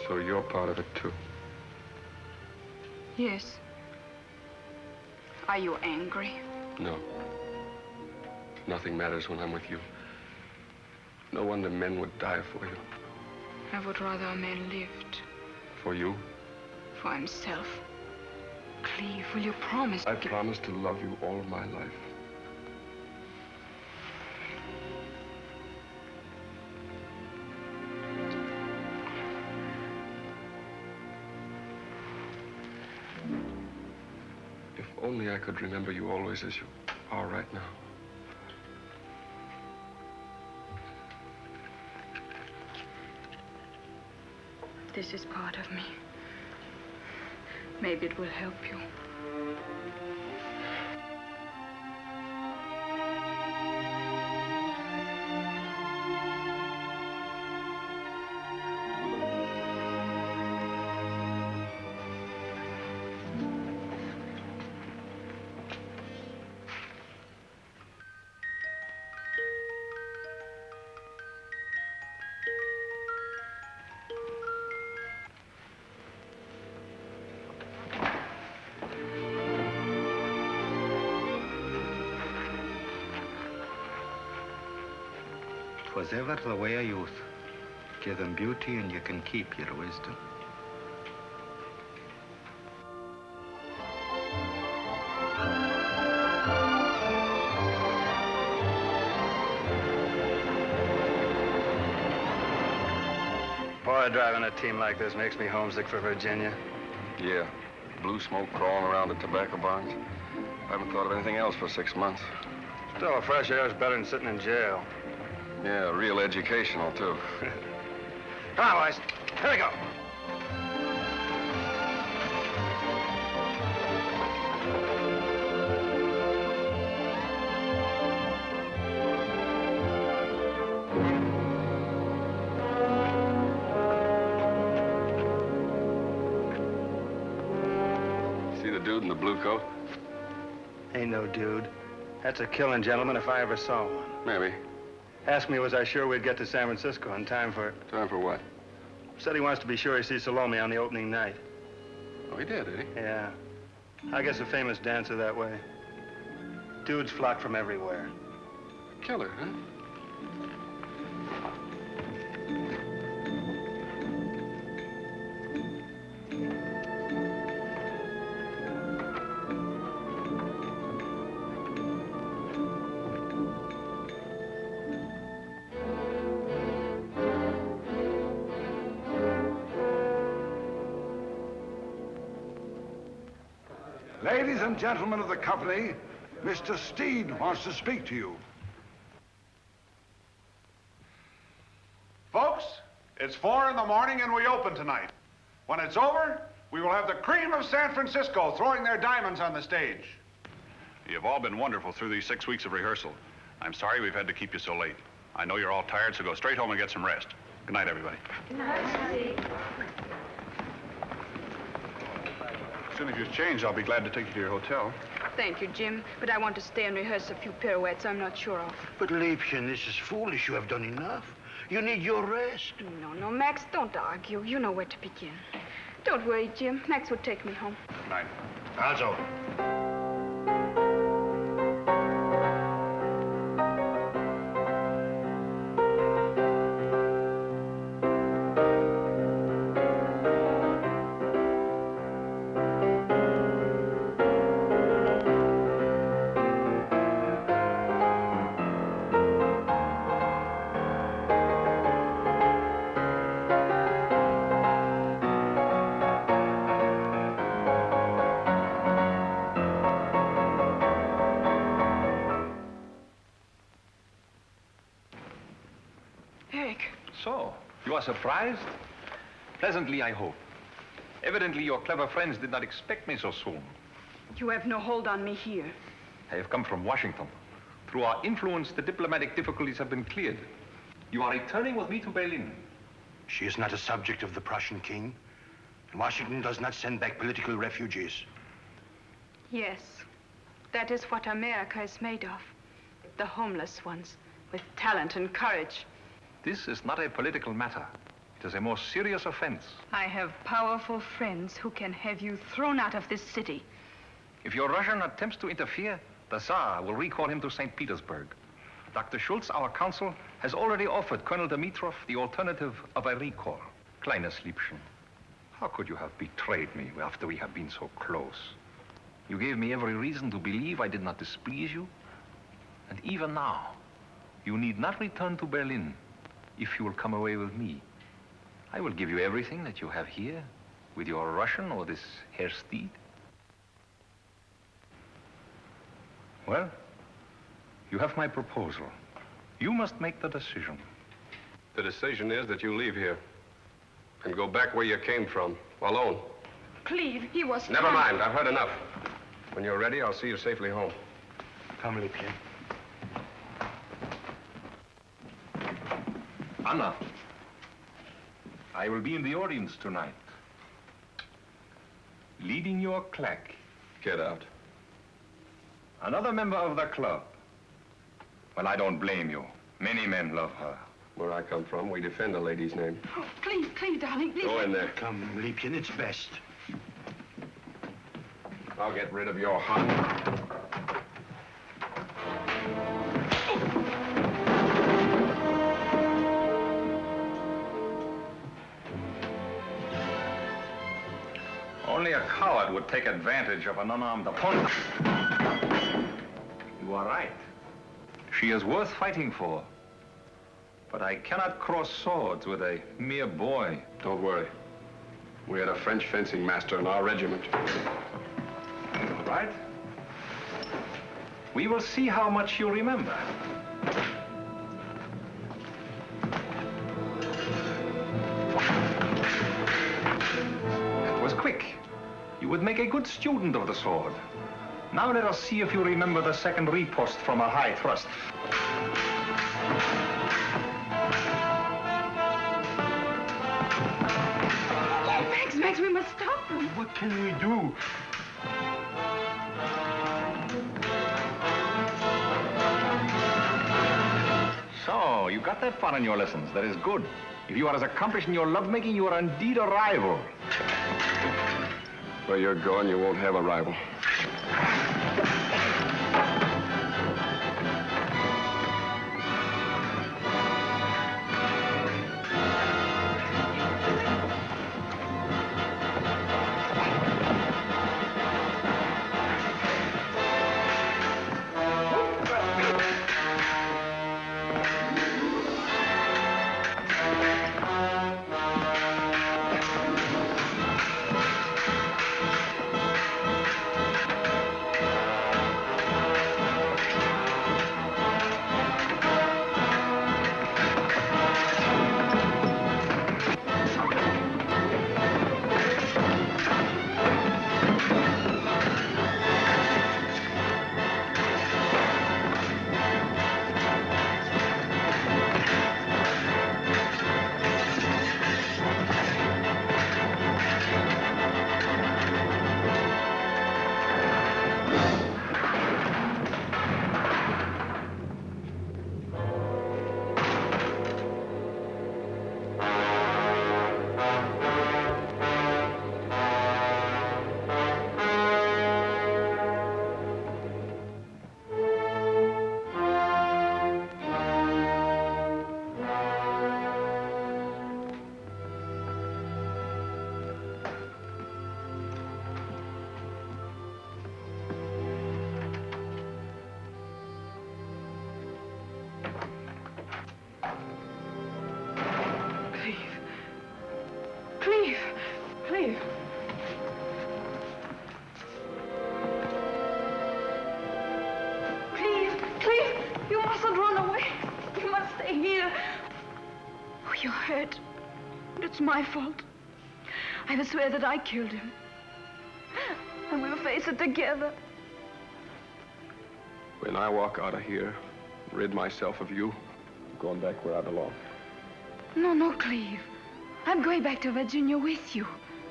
So you're part of it, too. Yes. Are you angry? No. Nothing matters when I'm with you. No wonder men would die for you. I would rather a man lived. For you? For himself. Cleve, will you promise? I promise to love you all of my life. only I could remember you always as you are right now. This is part of me. Maybe it will help you. Was ever the way of youth. Give them beauty and you can keep your wisdom. Boy, driving a team like this makes me homesick for Virginia. Yeah, blue smoke crawling around the tobacco barns. I haven't thought of anything else for 6 months. Still, fresh air is better than sitting in jail. Yeah, real educational, too. Come on, boys. Here we go. See the dude in the blue coat? Ain't no dude. That's a killing gentleman if I ever saw one. Maybe. Asked me was I sure we'd get to San Francisco in time for... Time for what? Said he wants to be sure he sees Salome on the opening night. Oh, he did he? Yeah. I guess a famous dancer that way. Dudes flock from everywhere. Killer, huh? Ladies and gentlemen of the company, Mr. Steed wants to speak to you. Folks, it's 4 in the morning and we open tonight. When it's over, we will have the cream of San Francisco throwing their diamonds on the stage. You've all been wonderful through these 6 weeks of rehearsal. I'm sorry we've had to keep you so late. I know you're all tired, so go straight home and get some rest. Good night, everybody. Good night, Steve. As soon as you've changed, I'll be glad to take you to your hotel. Thank you, Jim, but I want to stay and rehearse a few pirouettes I'm not sure of. But, Liebchen, this is foolish. You have done enough. You need your rest. No, Max, don't argue. You know where to begin. Don't worry, Jim. Max will take me home. Good night. Also. So, you are surprised? Pleasantly, I hope. Evidently, your clever friends did not expect me so soon. You have no hold on me here. I have come from Washington. Through our influence, the diplomatic difficulties have been cleared. You are returning with me to Berlin. She is not a subject of the Prussian king. Washington does not send back political refugees. Yes, that is what America is made of. The homeless ones, with talent and courage. This is not a political matter. It is a more serious offense. I have powerful friends who can have you thrown out of this city. If your Russian attempts to interfere, the Tsar will recall him to St. Petersburg. Dr. Schultz, our consul, has already offered Colonel Dimitrov the alternative of a recall. Kleines Liebchen, how could you have betrayed me after we have been so close? You gave me every reason to believe I did not displease you. And even now, you need not return to Berlin if you will come away with me. I will give you everything that you have here with your Russian or this Herr Steed. Well, you have my proposal. You must make the decision. The decision is that you leave here and go back where you came from, alone. Cleve, he was... Never mind, I've heard enough. When you're ready, I'll see you safely home. Come, Litel. Anna, I will be in the audience tonight. Leading your claque. Get out. Another member of the club. Well, I don't blame you. Many men love her. Where I come from, we defend a lady's name. Oh, Cleve, darling, please. Go in there. Come, Liebchen, it's best. I'll get rid of your Hun. Only a coward would take advantage of an unarmed opponent. You are right. She is worth fighting for. But I cannot cross swords with a mere boy. Don't worry. We had a French fencing master in our regiment. All right. We will see how much you remember. That was quick. You would make a good student of the sword. Now let us see if you remember the second riposte from a high thrust. Max, we must stop them. What can we do? So, you got that far in your lessons. That is good. If you are as accomplished in your lovemaking, you are indeed a rival. Where you're going, you won't have a rival. Cleve. Cleve, you mustn't run away. You must stay here. Oh, you're hurt. It's my fault. I will swear that I killed him. And we'll face it together. When I walk out of here, rid myself of you, I'm going back where I belong. No, Cleve. I'm going back to Virginia with you.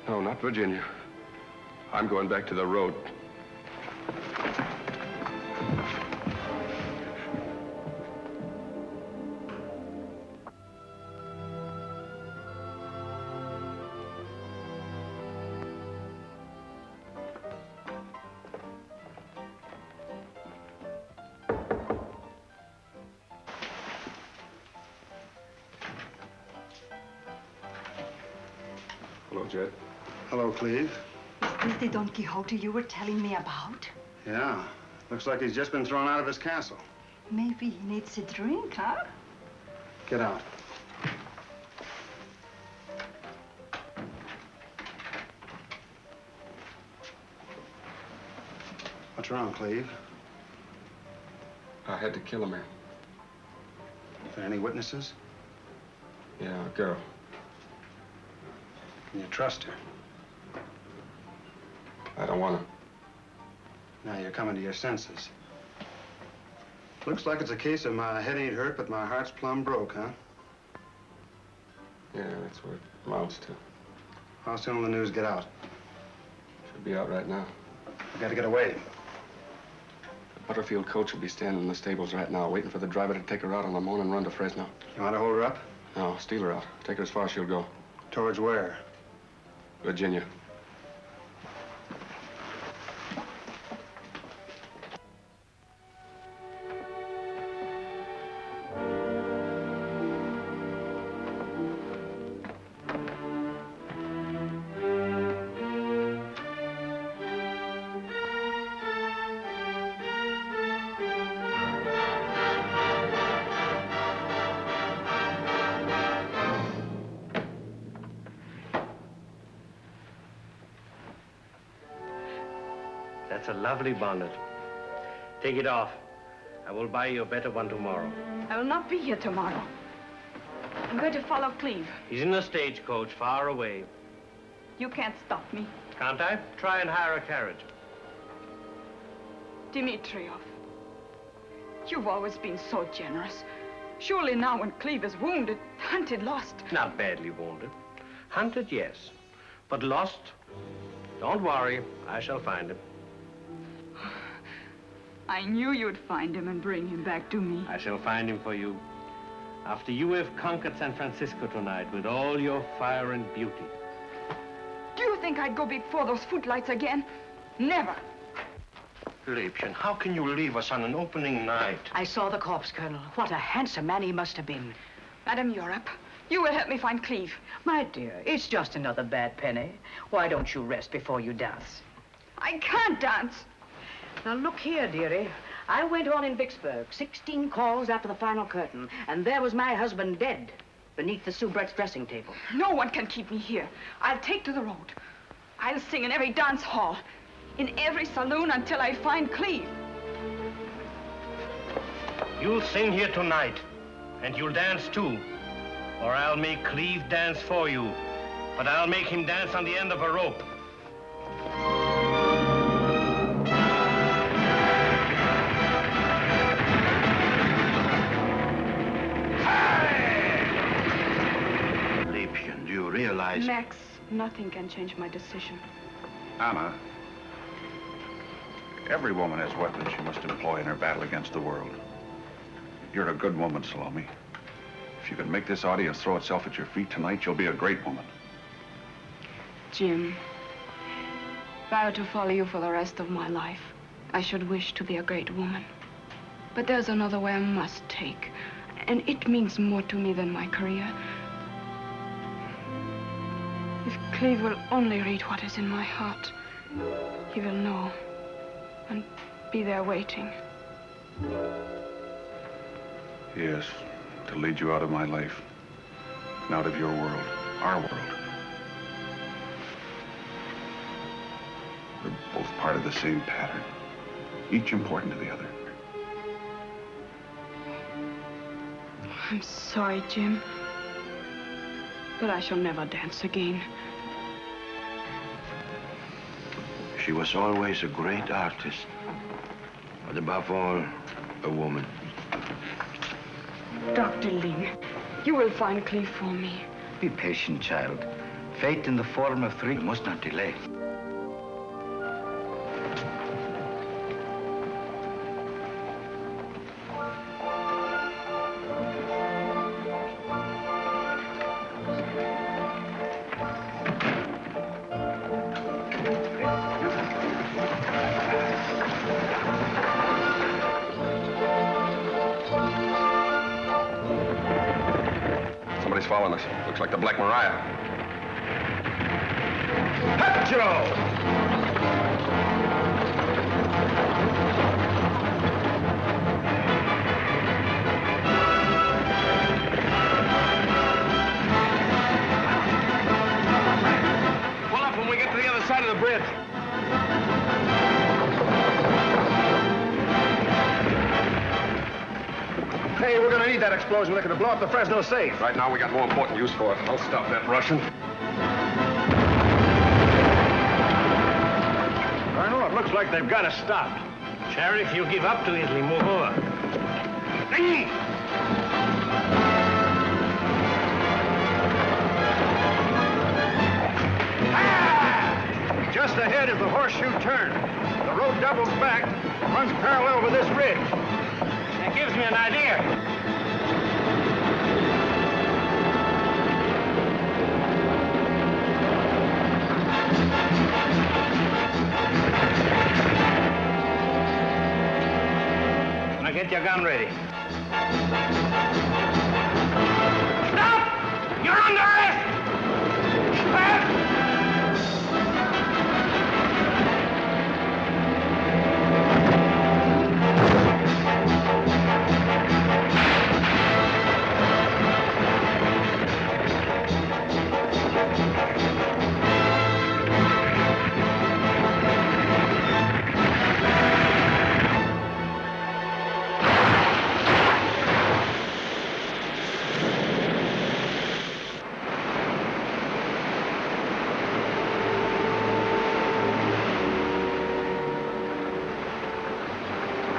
No, not Virginia. I'm going back to the road. Hello, Jed. Hello, Cleve. Is this the Don Quixote you were telling me about? Yeah. Looks like he's just been thrown out of his castle. Maybe he needs a drink, huh? Get out. What's wrong, Cleve? I had to kill a man. Are there any witnesses? Yeah, a girl. Can you trust her? I don't want to. Now you're coming to your senses. Looks like it's a case of my head ain't hurt, but my heart's plumb broke, huh? Yeah, that's what it amounts to. How soon will the news get out? Should be out right now. We gotta get away. The Butterfield coach will be standing in the stables right now, waiting for the driver to take her out on Lamont and run to Fresno. You want to hold her up? No, steal her out. Take her as far as she'll go. Towards where? Virginia. That's a lovely bonnet. Take it off. I will buy you a better one tomorrow. I will not be here tomorrow. I'm going to follow Cleve. He's in a stagecoach far away. You can't stop me. Can't I? Try and hire a carriage. Dimitriov, you've always been so generous. Surely now when Cleve is wounded, hunted, lost. Not badly wounded. Hunted, yes. But lost? Don't worry. I shall find him. I knew you'd find him and bring him back to me. I shall find him for you. After you have conquered San Francisco tonight with all your fire and beauty. Do you think I'd go before those footlights again? Never. Liebchen, how can you leave us on an opening night? I saw the corpse, Colonel. What a handsome man he must have been. Madam Europe, you will help me find Cleve. My dear, it's just another bad penny. Why don't you rest before you dance? I can't dance. Now, look here, dearie. I went on in Vicksburg, 16 calls after the final curtain, and there was my husband dead beneath the soubrette's dressing table. No one can keep me here. I'll take to the road. I'll sing in every dance hall, in every saloon until I find Cleve. You'll sing here tonight, and you'll dance too. Or I'll make Cleve dance for you. But I'll make him dance on the end of a rope. Realize... Max, nothing can change my decision. Anna, every woman has weapons she must employ in her battle against the world. You're a good woman, Salome. If you can make this audience throw itself at your feet tonight, you'll be a great woman. Jim, if I were to follow you for the rest of my life, I should wish to be a great woman. But there's another way I must take, and it means more to me than my career. If Cleve will only read what is in my heart, he will know and be there waiting. Yes, to lead you out of my life and out of your world, our world. We're both part of the same pattern, each important to the other. I'm sorry, Jim, but I shall never dance again. She was always a great artist, but above all, a woman. Dr. Ling, you will find Cleve for me. Be patient, child. Fate in the form of three must not delay. Following us. Looks like the Black Maria. Pull up when we get to the other side of the bridge. Hey, we're gonna need that explosion liquor to blow up the Fresno safe. Right now, we got more important use for it. I'll stop that Russian. Colonel, it looks like they've got us stopped. Sheriff, you give up too easily. Move over. Just ahead is the horseshoe turn. The road doubles back, runs parallel with this ridge. That gives me an idea. Now get your gun ready. Stop! You're under arrest!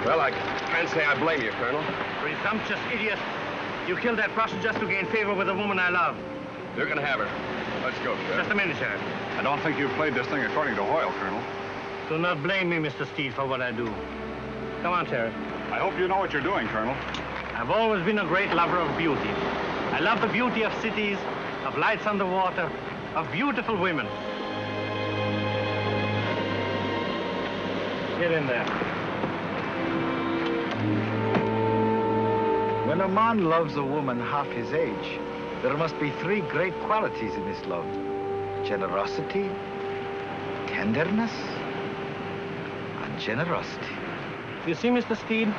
Well, I can't say I blame you, Colonel. Presumptuous idiot. You killed that Prussian just to gain favor with a woman I love. You're gonna have her. Let's go, Sheriff. Just a minute, Sheriff. I don't think you've played this thing according to Hoyle, Colonel. Do not blame me, Mr. Steele, for what I do. Come on, Sheriff. I hope you know what you're doing, Colonel. I've always been a great lover of beauty. I love the beauty of cities, of lights on the water, of beautiful women. Get in there. When a man loves a woman half his age, there must be three great qualities in this love: generosity, tenderness, and generosity. You see, Mr. Steele,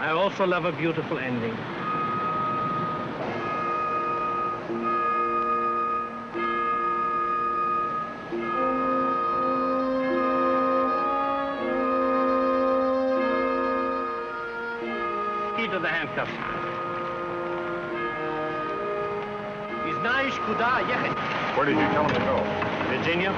I also love a beautiful ending. Key to the handcuffs. Where did you tell him to go? Virginia.